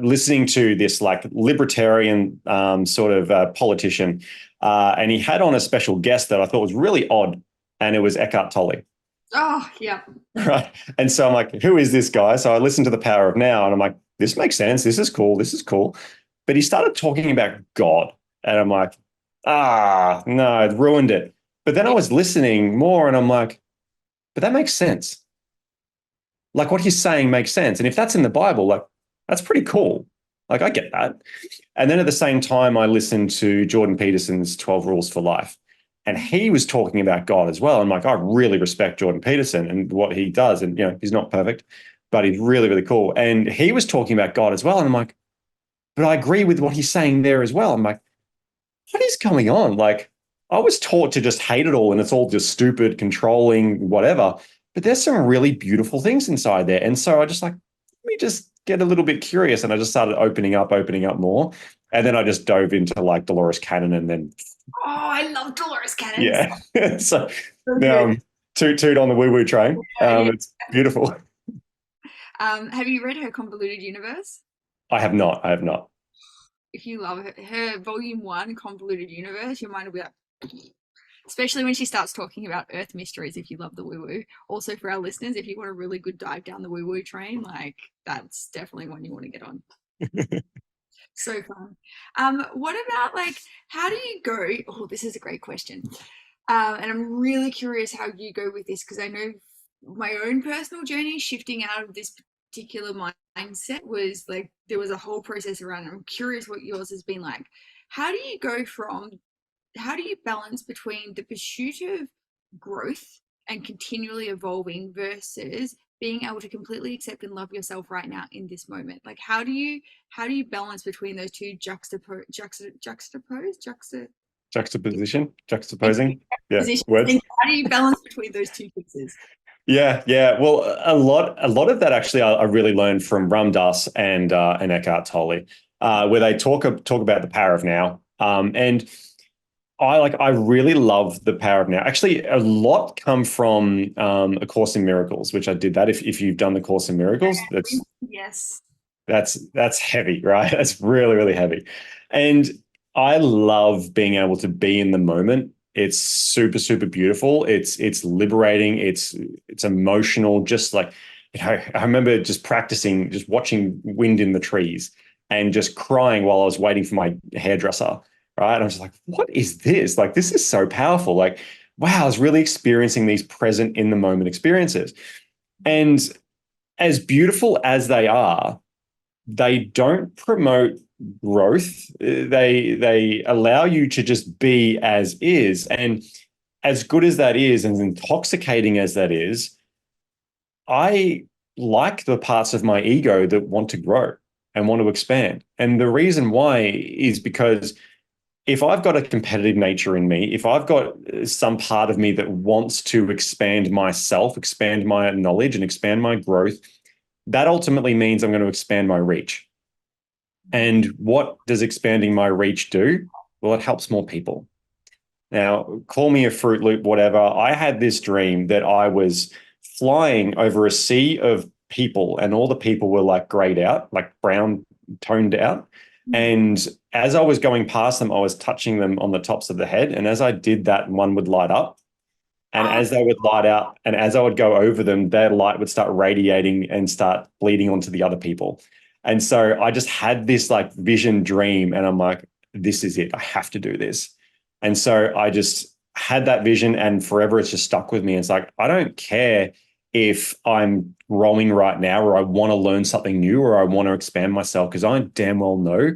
listening to this like libertarian sort of politician, and he had on a special guest that I thought was really odd, and it was Eckhart Tolle. Oh, yeah. Right. And so I'm like, who is this guy? So I listened to The Power of Now, and I'm like, this makes sense. This is cool. This is cool. But he started talking about God, and I'm like, no, it ruined it. But then I was listening more, and I'm like, but that makes sense. Like what he's saying makes sense. And if that's in the Bible, like that's pretty cool. Like I get that. And then at the same time, I listened to Jordan Peterson's 12 Rules for Life. And he was talking about God as well. And like, I really respect Jordan Peterson and what he does. And, he's not perfect, but he's really, really cool. And he was talking about God as well. And I'm like, but I agree with what he's saying there as well. I'm like, what is going on? Like, I was taught to just hate it all and it's all just stupid, controlling, whatever. But there's some really beautiful things inside there. And so I just like, let me just get a little bit curious. And I just started opening up more. And then I just dove into like Dolores Cannon and then. Oh, I love Dolores Cannon. Yeah. So now toot on the woo-woo train. It's beautiful. Have you read her Convoluted Universe? I have not. If you love her volume 1, Convoluted Universe, your mind will be like, especially when she starts talking about Earth mysteries, if you love the woo-woo. Also for our listeners, if you want a really good dive down the woo-woo train, like that's definitely one you want to get on. So fun. What about like, how do you go? Oh, this is a great question. And I'm really curious how you go with this, because I know my own personal journey shifting out of this particular mindset was like, there was a whole process around it. I'm curious what yours has been like. How do you balance between the pursuit of growth and continually evolving versus being able to completely accept and love yourself right now in this moment? Like how do you balance between those two juxtaposing positions? words. How do you balance between those two pieces? Yeah. Well, a lot of that actually I really learned from Ram Dass and Eckhart Tolle, where they talk about the power of now. And I really love the power of now. Actually, a lot come from A Course in Miracles, which I did that. If you've done the Course in Miracles, that's heavy, right? That's really, really heavy. And I love being able to be in the moment. It's super, super beautiful. It's liberating. It's emotional. Just like, I remember just practicing, just watching wind in the trees and just crying while I was waiting for my hairdresser. Right. And I was just like, what is this? Like, this is so powerful. Like, wow, I was really experiencing these present in the moment experiences. And as beautiful as they are, they don't promote growth. They allow you to just be as is. And as good as that is, and intoxicating as that is, I like the parts of my ego that want to grow and want to expand. And the reason why is because if I've got a competitive nature in me, if I've got some part of me that wants to expand myself, expand my knowledge, and expand my growth, that ultimately means I'm going to expand my reach. And what does expanding my reach do? Well, it helps more people. Now, call me a Fruit Loop, whatever. I had this dream that I was flying over a sea of people, and all the people were like grayed out, like brown toned out. And as I was going past them, I was touching them on the tops of the head. And as I did that, one would light up. And as they would light out, and as I would go over them, their light would start radiating and start bleeding onto the other people. And so I just had this like vision dream, and I'm like, this is it. I have to do this. And so I just had that vision, and forever it's just stuck with me. It's like, I don't care if I'm growing right now, or I want to learn something new, or I want to expand myself, because I damn well know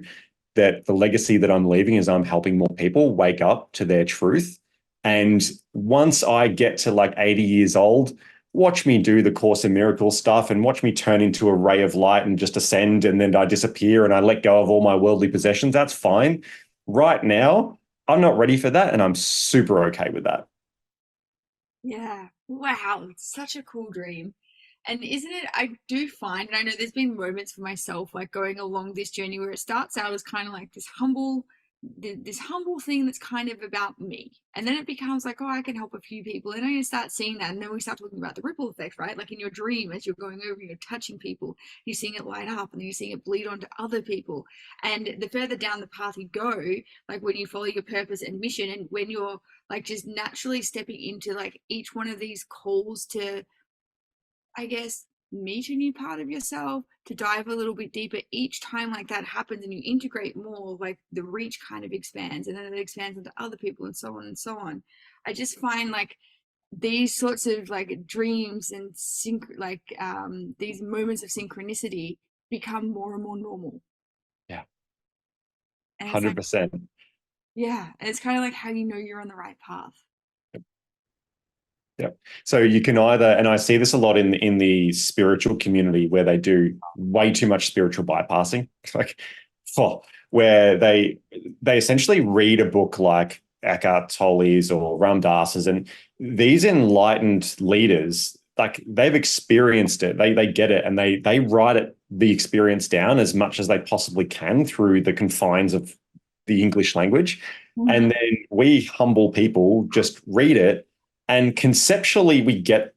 that the legacy that I'm leaving is I'm helping more people wake up to their truth. And once I get to like 80 years old, watch me do the Course in Miracles stuff and watch me turn into a ray of light and just ascend, and then I disappear and I let go of all my worldly possessions. That's fine. Right now, I'm not ready for that, and I'm super okay with that. Yeah. Wow. It's such a cool dream. And isn't it, I do find, and I know there's been moments for myself, like going along this journey where it starts out as kind of like this humble thing that's kind of about me. And then it becomes like, oh, I can help a few people. And then you start seeing that. And then we start talking about the ripple effect, right? Like in your dream, as you're going over, you're touching people, you're seeing it light up, and then you're seeing it bleed onto other people. And the further down the path you go, like when you follow your purpose and mission, and when you're like just naturally stepping into like each one of these calls to, I guess, meet a new part of yourself, to dive a little bit deeper. Each time like that happens and you integrate more, like the reach kind of expands, and then it expands into other people, and so on and so on. I just find like these sorts of like dreams and these moments of synchronicity become more and more normal. Yeah, And it's like, 100%. yeah, and it's kind of like how you know you're on the right path. Yeah. So you can either, and I see this a lot in the spiritual community, where they do way too much spiritual bypassing, like, oh, where they essentially read a book like Eckhart Tolle's or Ram Dass's, and these enlightened leaders, like they've experienced it, they get it, and they write the experience down as much as they possibly can through the confines of the English language, and then we humble people just read it, and conceptually we get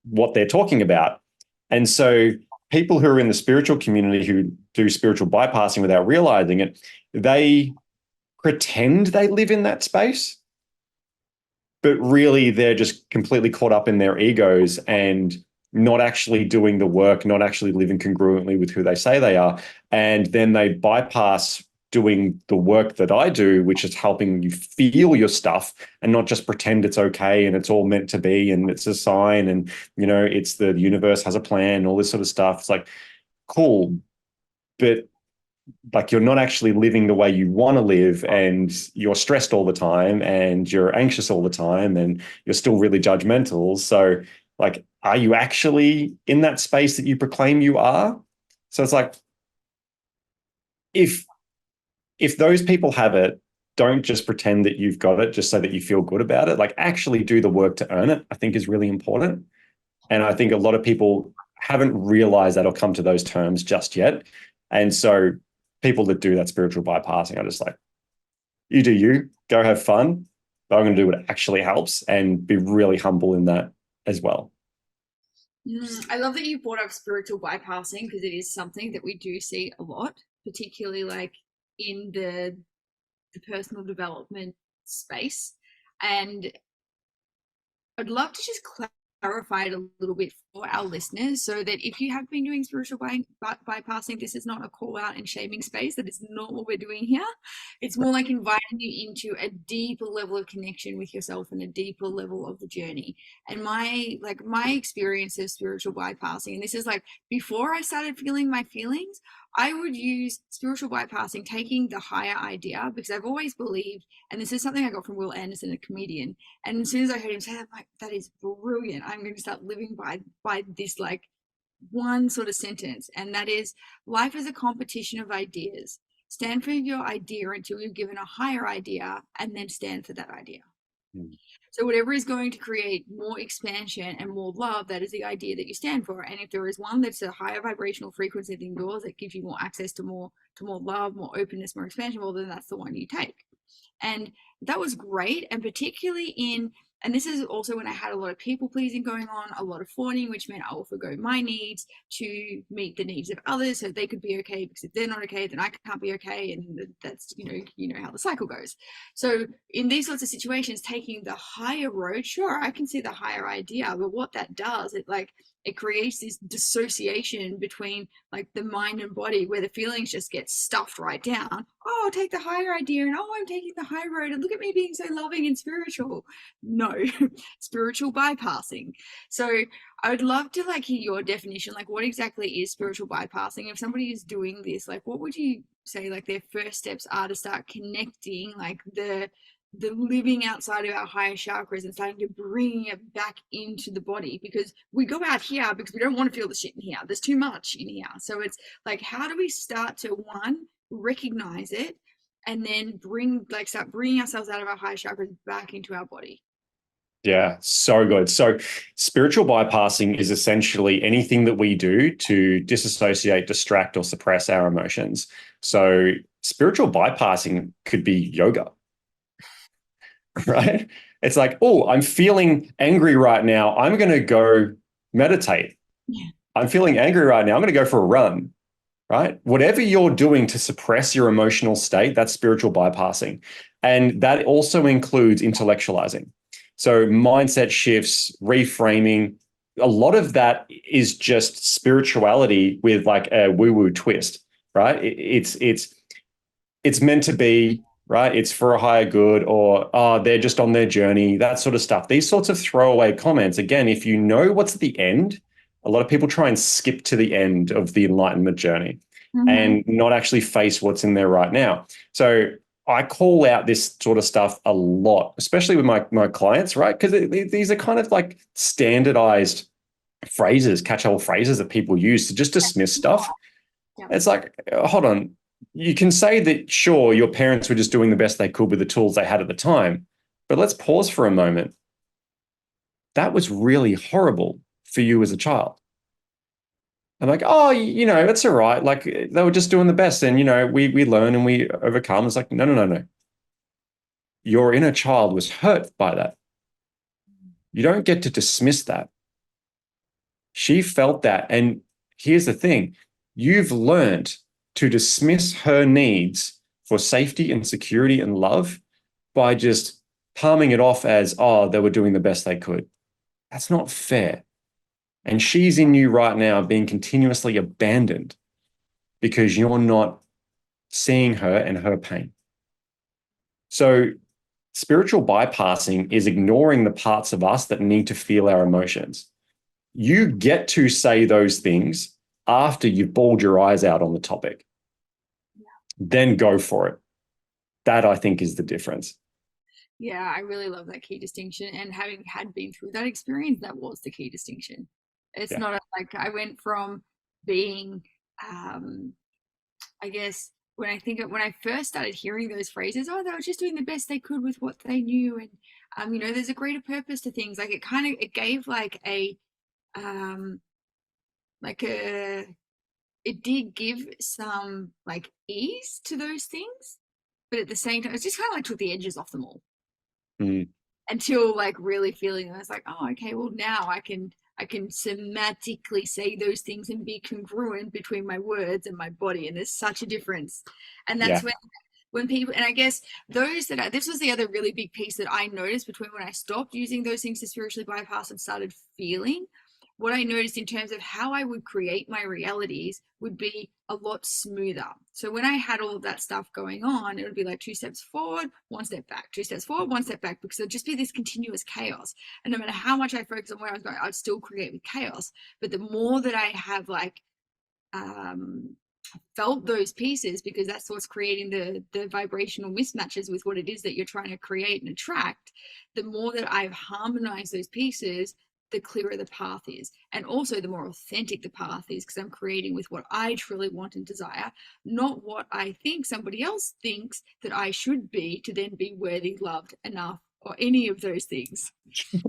what they're talking about. And so people who are in the spiritual community who do spiritual bypassing without realizing it, they pretend they live in that space, but really they're just completely caught up in their egos and not actually doing the work, not actually living congruently with who they say they are. And then they bypass doing the work that I do, which is helping you feel your stuff and not just pretend it's okay and it's all meant to be and it's a sign and, it's the universe has a plan, all this sort of stuff. It's like, cool, but like you're not actually living the way you want to live, and you're stressed all the time and you're anxious all the time and you're still really judgmental. So like, are you actually in that space that you proclaim you are? So it's like, if those people have it, don't just pretend that you've got it just so that you feel good about it. Like actually do the work to earn it, I think is really important. And I think a lot of people haven't realized that or come to those terms just yet. And so people that do that spiritual bypassing are just like, you do you, go have fun, but I'm going to do what actually helps and be really humble in that as well. I love that you brought up spiritual bypassing, because it is something that we do see a lot, particularly like in the personal development space. And I'd love to just clarify it a little bit for our listeners, so that if you have been doing spiritual bypassing, this is not a call out and shaming space. That is not what we're doing here. It's more like inviting you into a deeper level of connection with yourself and a deeper level of the journey. And my experience of spiritual bypassing, and this is like before I started feeling my feelings, I would use spiritual bypassing, taking the higher idea, because I've always believed, and this is something I got from Will Anderson, a comedian. And as soon as I heard him say that, I'm like, that is brilliant. I'm going to start living by this like one sort of sentence. And that is, life is a competition of ideas. stand for your idea until you're given a higher idea, and then stand for that idea. So whatever is going to create more expansion and more love, that is the idea that you stand for. And if there is one that's a higher vibrational frequency than yours, that gives you more access to more love, more openness, more expansion, well, then that's the one you take. And that was great. And particularly and this is also when I had a lot of people pleasing going on, a lot of fawning, which meant I will forgo my needs to meet the needs of others so they could be okay, because if they're not okay, then I can't be okay. And that's, you know how the cycle goes. So in these sorts of situations, taking the higher road, sure, I can see the higher idea, but what that does, it creates this dissociation between like the mind and body, where the feelings just get stuffed right down. Oh, I'll take the higher idea, and oh, I'm taking the high road, and look at me being so loving and spiritual. No, spiritual bypassing. So I would love to hear your definition, like what exactly is spiritual bypassing? If somebody is doing this, like what would you say like their first steps are to start connecting like the living outside of our higher chakras and starting to bring it back into the body? Because we go out here because we don't want to feel the shit in here. There's too much in here. So it's like, how do we start to, one, recognize it, and then start bringing ourselves out of our higher chakras back into our body? Yeah, so good. So spiritual bypassing is essentially anything that we do to disassociate, distract, or suppress our emotions. So spiritual bypassing could be yoga, right? It's like, oh, I'm feeling angry right now. I'm going to go meditate. Yeah. I'm feeling angry right now. I'm going to go for a run, right? Whatever you're doing to suppress your emotional state, that's spiritual bypassing. And that also includes intellectualizing. So mindset shifts, reframing, a lot of that is just spirituality with like a woo-woo twist, right? It's meant to be, right? It's for a higher good, or oh, they're just on their journey, that sort of stuff. These sorts of throwaway comments, again, if you know what's at the end, a lot of people try and skip to the end of the enlightenment journey and not actually face what's in there right now. So I call out this sort of stuff a lot, especially with my clients, right? Because these are kind of like standardized phrases, catch-all phrases that people use to just dismiss stuff. Yeah. It's like, hold on, you can say that, sure, your parents were just doing the best they could with the tools they had at the time, but let's pause for a moment. That was really horrible for you as a child. I'm like, oh, that's all right. Like they were just doing the best. And, we learn and we overcome. It's like, no. Your inner child was hurt by that. You don't get to dismiss that. She felt that. And here's the thing. You've learned to dismiss her needs for safety and security and love by just palming it off as, oh, they were doing the best they could. That's not fair. And she's in you right now being continuously abandoned because you're not seeing her and her pain. So spiritual bypassing is ignoring the parts of us that need to feel our emotions. You get to say those things after you've bawled your eyes out on the topic. Yeah. Then go for it. That, I think, is the difference. Yeah, I really love that key distinction. And having been through that experience, that was the key distinction. It's not like I went from being, I guess, when I first started hearing those phrases, oh, they were just doing the best they could with what they knew. And, there's a greater purpose to things. Like it gave it did give some like ease to those things. But at the same time, it's just kind of like took the edges off them all. Until like really feeling, I was like, oh, okay, well now I can somatically say those things and be congruent between my words and my body, and there's such a difference. And that's when people, and I guess this was the other really big piece that I noticed between when I stopped using those things to spiritually bypass and started feeling. What I noticed in terms of how I would create my realities would be a lot smoother. So when I had all of that stuff going on, it would be like 2 steps forward, 1 step back, 2 steps forward, 1 step back, because it'd just be this continuous chaos. And no matter how much I focus on where I was going, I'd still create with chaos. But the more that I have felt those pieces, because that's what's creating the vibrational mismatches with what it is that you're trying to create and attract, the more that I've harmonized those pieces, the clearer the path is. And also the more authentic the path is, because I'm creating with what I truly want and desire, not what I think somebody else thinks that I should be to then be worthy, loved, enough, or any of those things.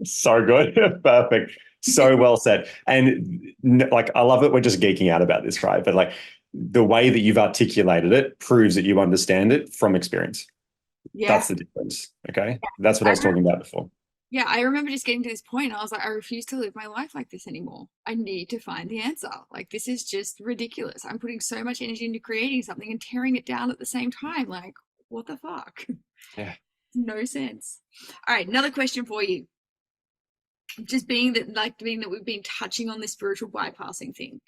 So good. Perfect. So well said. And like, I love that we're just geeking out about this, right? But like the way that you've articulated it proves that you understand it from experience. Yeah. That's the difference. Okay. That's what I was talking about before. Yeah, I remember just getting to this point. I was like, I refuse to live my life like this anymore. I need to find the answer. Like, this is just ridiculous. I'm putting so much energy into creating something and tearing it down at the same time. Like, what the fuck? Yeah. No sense. All right, another question for you. Just being that we've been touching on this spiritual bypassing thing.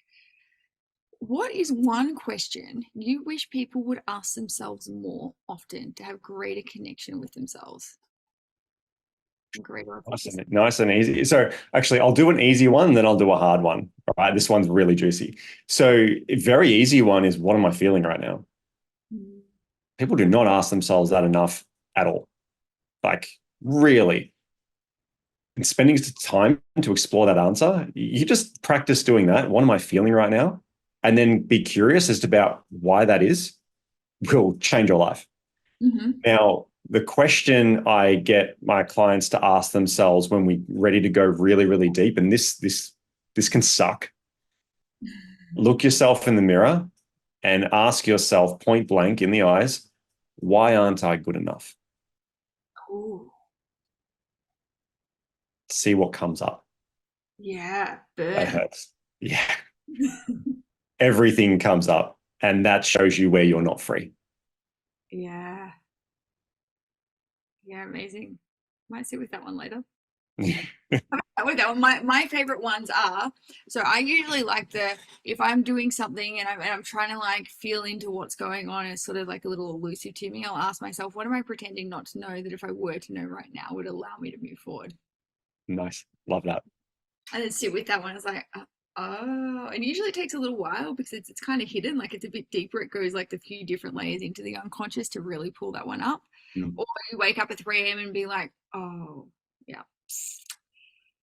What is one question you wish people would ask themselves more often to have greater connection with themselves? Greater Nice and easy. So actually, I'll do an easy one, then I'll do a hard one. All right, this one's really juicy. So a very easy one is, what am I feeling right now? People do not ask themselves that enough at all. Like, really. And spending time to explore that answer, you just practice doing that. What am I feeling right now? And then be curious as to about why that is, will change your life. Mm-hmm. Now, the question I get my clients to ask themselves when we're ready to go really, really deep, and this can suck. Look yourself in the mirror and ask yourself point blank in the eyes, why aren't I good enough? Ooh. See what comes up. Yeah. That hurts. Yeah. Everything comes up, and that shows you where you're not free. Yeah. Yeah, amazing. Might sit with that one later. With that one, my favorite ones are, so I usually like if I'm doing something and I'm trying to like feel into what's going on, it's sort of like a little elusive to me, I'll ask myself, what am I pretending not to know that if I were to know right now would allow me to move forward? Nice. Love that. And then sit with that one. It's like, oh, and usually it takes a little while because it's kind of hidden, like it's a bit deeper. It goes like a few different layers into the unconscious to really pull that one up. Or you wake up at 3 a.m. and be like, oh,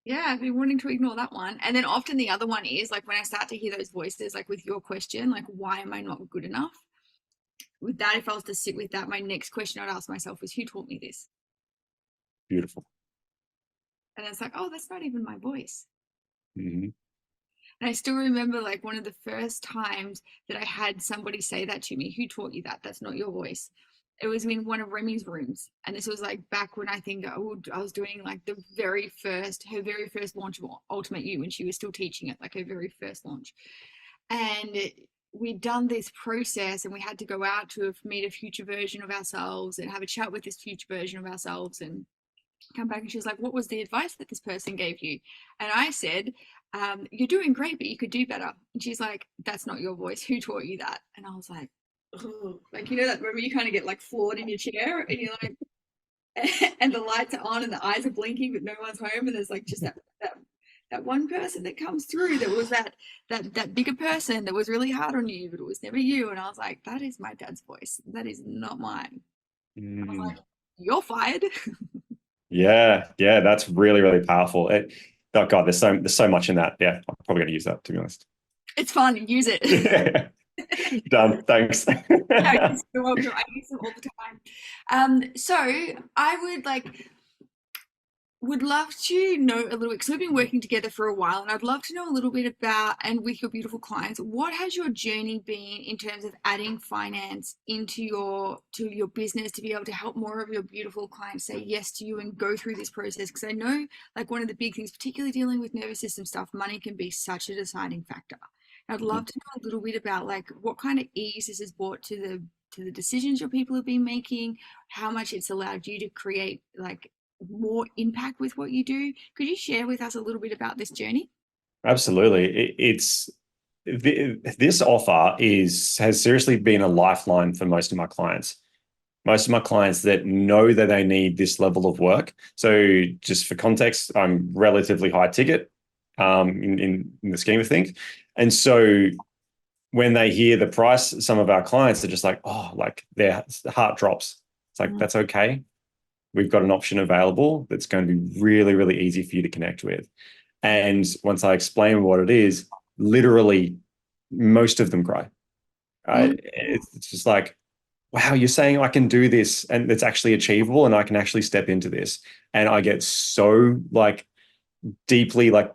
yeah, I've been wanting to ignore that one. And then often the other one is like when I start to hear those voices, like with your question, like, why am I not good enough? With that, if I was to sit with that, my next question I'd ask myself is, who taught me this? Beautiful. And it's like, oh, that's not even my voice. Mm-hmm. And I still remember like one of the first times that I had somebody say that to me, who taught you that? That's not your voice. It was in one of Remy's rooms. And this was like back when I think I was doing like her very first launch of Ultimate You, when she was still teaching it, like her very first launch. And we'd done this process and we had to go out to meet a future version of ourselves and have a chat with this future version of ourselves and come back. And she was like, what was the advice that this person gave you? And I said, you're doing great, but you could do better. And she's like, that's not your voice. Who taught you that? And I was like, oh, like, you know, that moment you kind of get like floored in your chair and you're like, and the lights are on and the eyes are blinking, but no one's home. And there's like just that one person that comes through that was that bigger person that was really hard on you, but it was never you. And I was like, that is my dad's voice. That is not mine. I was like, you're fired. Yeah, that's really, really powerful. Oh God, there's so much in that. Yeah, I'm probably going to use that, to be honest. It's fun. Use it. Yeah. Done. Thanks. Yeah, you're welcome. I use them all the time. So I would love to know a little bit, because we've been working together for a while, and I'd love to know a little bit about, and with your beautiful clients, what has your journey been in terms of adding finance into your business to be able to help more of your beautiful clients say yes to you and go through this process? Because I know, like, one of the big things, particularly dealing with nervous system stuff, money can be such a deciding factor. I'd love to know a little bit about like what kind of ease this has brought to the decisions your people have been making, how much it's allowed you to create like more impact with what you do. Could you share with us a little bit about this journey? Absolutely. This offer has seriously been a lifeline for most of my clients. Most of my clients that know that they need this level of work. So just for context, I'm relatively high ticket in the scheme of things. And so when they hear the price, some of our clients are just like, oh, like their heart drops. It's like, that's okay. We've got an option available that's going to be really, really easy for you to connect with. And once I explain what it is, literally most of them cry. Right? It's just like, wow, you're saying I can do this and it's actually achievable and I can actually step into this. And I get so like deeply like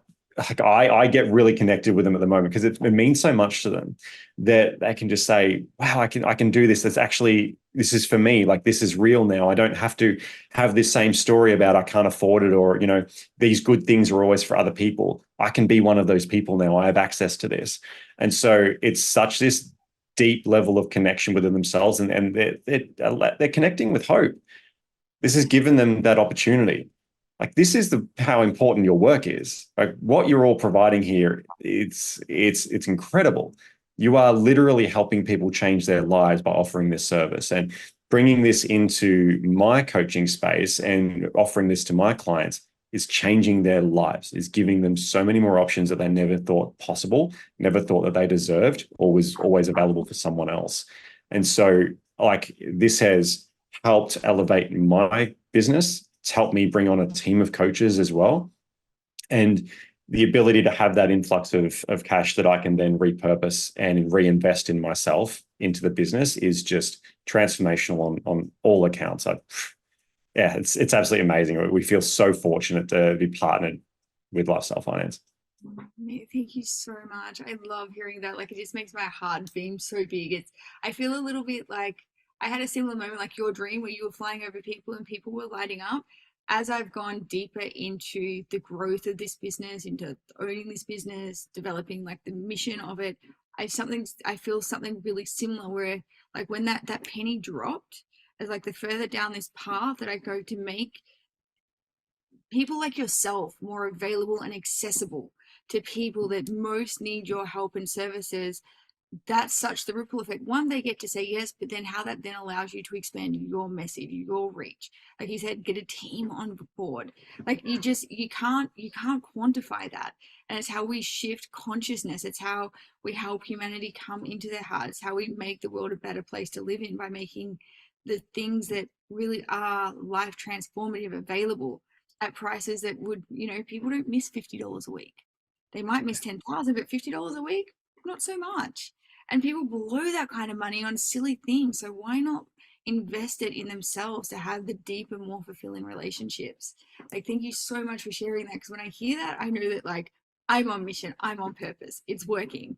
I get really connected with them at the moment because it means so much to them that they can just say, wow, I can do this. That's actually, this is for me. Like this is real now. I don't have to have this same story about I can't afford it, or, you know, these good things are always for other people. I can be one of those people now. I have access to this. And so it's such this deep level of connection within themselves, and they're connecting with hope. This has given them that opportunity. Like this is how important your work is. Like what you're all providing here, it's incredible. You are literally helping people change their lives by offering this service and bringing this into my coaching space and offering this to my clients is changing their lives, is giving them so many more options that they never thought possible, never thought that they deserved, or was always available for someone else. And so like this has helped elevate my business. It's helped me bring on a team of coaches as well. And the ability to have that influx of cash that I can then repurpose and reinvest in myself into the business is just transformational on all accounts. Yeah, it's absolutely amazing. We feel so fortunate to be partnered with Lifestyle Finance. Thank you so much. I love hearing that. Like it just makes my heart beam so big. I feel a little bit like I had a similar moment like your dream where you were flying over people and people were lighting up. As I've gone deeper into the growth of this business, into owning this business, developing like the mission of it, I feel something really similar where like when that penny dropped, as like the further down this path that I go to make people like yourself more available and accessible to people that most need your help and services, that's such the ripple effect. One, they get to say yes, but then how that then allows you to expand your message, your reach. Like you said, get a team on board. Like you can't quantify that. And it's how we shift consciousness. It's how we help humanity come into their hearts. How we make the world a better place to live in by making the things that really are life transformative available at prices that would, people don't miss $50 a week. They might miss 10,000, but $50 a week, not so much. And people blow that kind of money on silly things. So why not invest it in themselves to have the deeper, more fulfilling relationships? Like, thank you so much for sharing that. Because when I hear that, I know that like I'm on mission, I'm on purpose. It's working.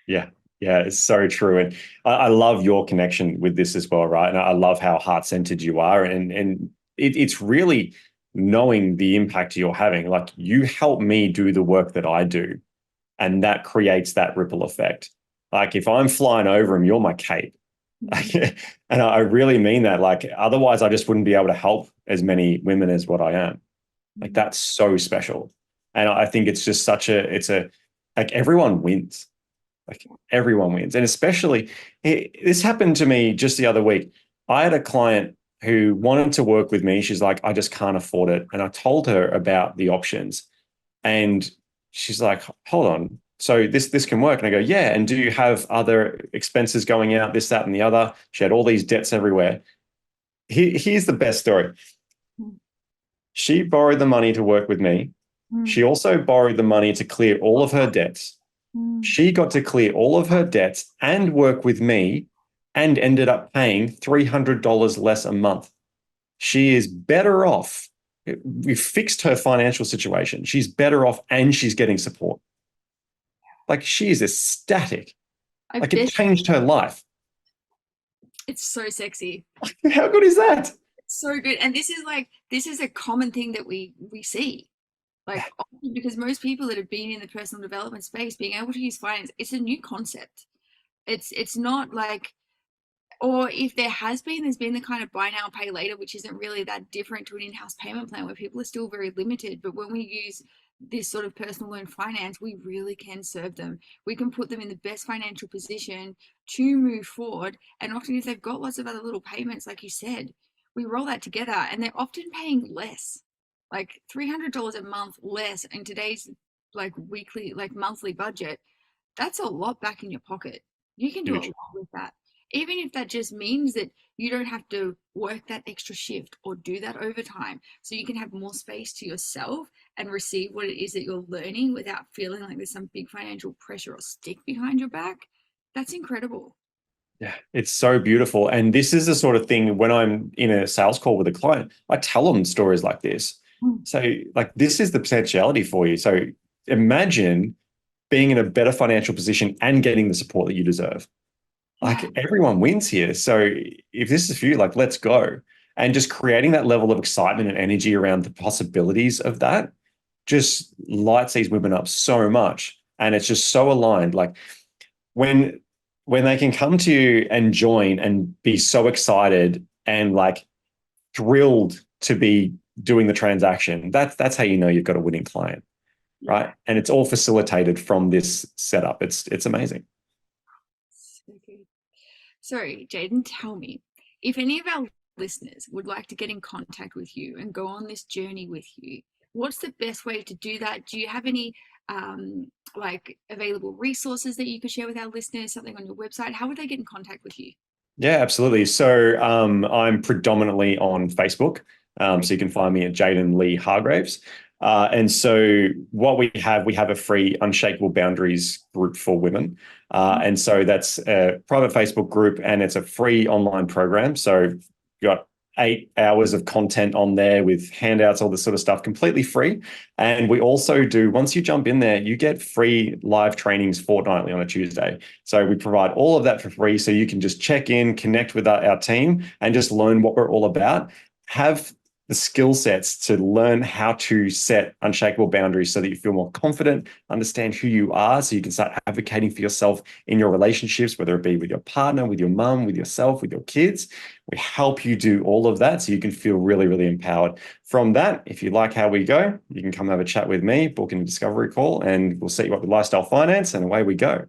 Yeah. Yeah, it's so true. And I love your connection with this as well, right? And I love how heart-centered you are. And it's really knowing the impact you're having. Like you help me do the work that I do, and that creates that ripple effect. Like if I'm flying over them, you're my cape. And I really mean that. Like otherwise I just wouldn't be able to help as many women as what I am. Like that's so special. And I think it's just like everyone wins. Like everyone wins. And especially this happened to me just the other week. I had a client who wanted to work with me. She's like, I just can't afford it. And I told her about the options. And she's like, hold on. So this can work. And I go, yeah. And do you have other expenses going out, this, that, and the other? She had all these debts everywhere. Here's the best story. She borrowed the money to work with me. She also borrowed the money to clear all of her debts. She got to clear all of her debts and work with me and ended up paying $300 less a month. She is better off. We fixed her financial situation. She's better off and she's getting support. Like she is ecstatic. Like it changed her life. It's so sexy. How good is that? It's so good. And this is a common thing that we see. Like often because most people that have been in the personal development space, being able to use finance, it's a new concept. It's not like, or if there's been the kind of buy now, pay later, which isn't really that different to an in-house payment plan where people are still very limited. But when we use this sort of personal loan finance, we really can serve them. We can put them in the best financial position to move forward. And often if they've got lots of other little payments, like you said, we roll that together and they're often paying less, like $300 a month less in today's like weekly, like monthly budget. That's a lot back in your pocket. You can do a lot with that. even if that just means that you don't have to work that extra shift or do that overtime, so you can have more space to yourself and receive what it is that you're learning without feeling like there's some big financial pressure or stick behind your back. That's incredible. Yeah, it's so beautiful. And this is the sort of thing when I'm in a sales call with a client, I tell them stories like this. So, like, this is the potentiality for you. So, imagine being in a better financial position and getting the support that you deserve. Like, Yeah. everyone wins here. So, if this is for you, like, let's go. And just creating that level of excitement and energy around the possibilities of that just lights these women up so much. And it's just so aligned. Like, when they can come to you and join and be so excited and like thrilled to be doing the transaction, that's how you know you've got a winning client, right? And it's all facilitated from this setup. It's amazing. So good. Sorry, Jayden, tell me, if any of our listeners would like to get in contact with you and go on this journey with you, what's the best way to do that? Do you have any like available resources that you could share with our listeners, something on your website? How would they get in contact with you? Yeah, absolutely. So I'm predominantly on Facebook. So you can find me at Jayden Lee Hargreaves. And so what we have a free Unshakable Boundaries group for women. And so that's a private Facebook group and it's a free online program. So you've got 8 hours of content on there with handouts, all this sort of stuff, completely free. And we also do, once you jump in there, you get free live trainings fortnightly on a Tuesday. So we provide all of that for free. So you can just check in, connect with our team and just learn what we're all about. Have the skill sets to learn how to set unshakable boundaries so that you feel more confident, understand who you are, so you can start advocating for yourself in your relationships, whether it be with your partner, with your mum, with yourself, with your kids. We help you do all of that so you can feel really, really empowered. From that, if you like how we go, you can come have a chat with me, book in a discovery call, and we'll set you up with Lifestyle Finance, and away we go.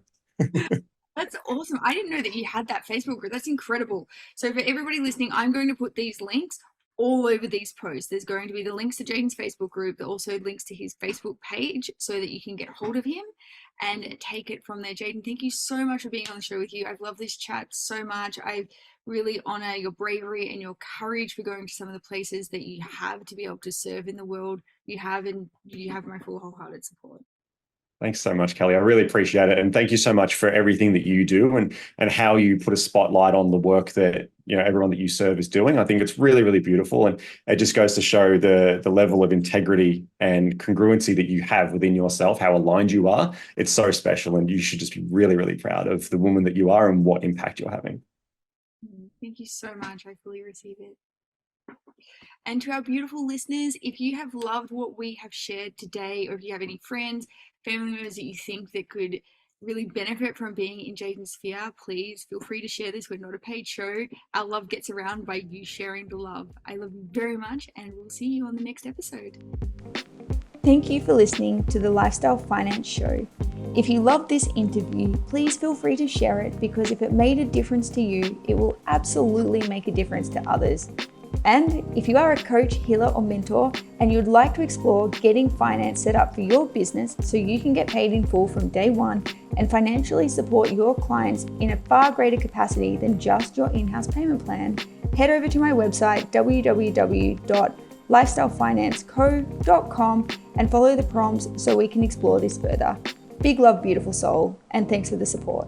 That's awesome. I didn't know that you had that Facebook group. That's incredible. So for everybody listening, I'm going to put these links all over these posts. There's going to be the links to Jayden's Facebook group, but also links to his Facebook page so that you can get hold of him and take it from there. Jayden, thank you so much for being on the show with you. I've loved this chat so much. I really honor your bravery and your courage for going to some of the places that you have to be able to serve in the world. You have my full wholehearted support. Thanks so much, Kelly. I really appreciate it. And thank you so much for everything that you do and how you put a spotlight on the work that, you know, everyone that you serve is doing. I think it's really, really beautiful. And it just goes to show the level of integrity and congruency that you have within yourself, how aligned you are. It's so special. And you should just be really, really proud of the woman that you are and what impact you're having. Thank you so much. I fully receive it. And to our beautiful listeners, if you have loved what we have shared today, or if you have any friends, family members that you think that could really benefit from being in Jayden's sphere, please feel free to share this. We're not a paid show. Our love gets around by you sharing the love. I love you very much, and we'll see you on the next episode. Thank you for listening to the Lifestyle Finance Show. If you loved this interview, please feel free to share it, because if it made a difference to you, it will absolutely make a difference to others. And if you are a coach, healer, or mentor, and you'd like to explore getting finance set up for your business so you can get paid in full from day one and financially support your clients in a far greater capacity than just your in-house payment plan, head over to my website, www.lifestylefinanceco.com, and follow the prompts so we can explore this further. Big love, beautiful soul, and thanks for the support.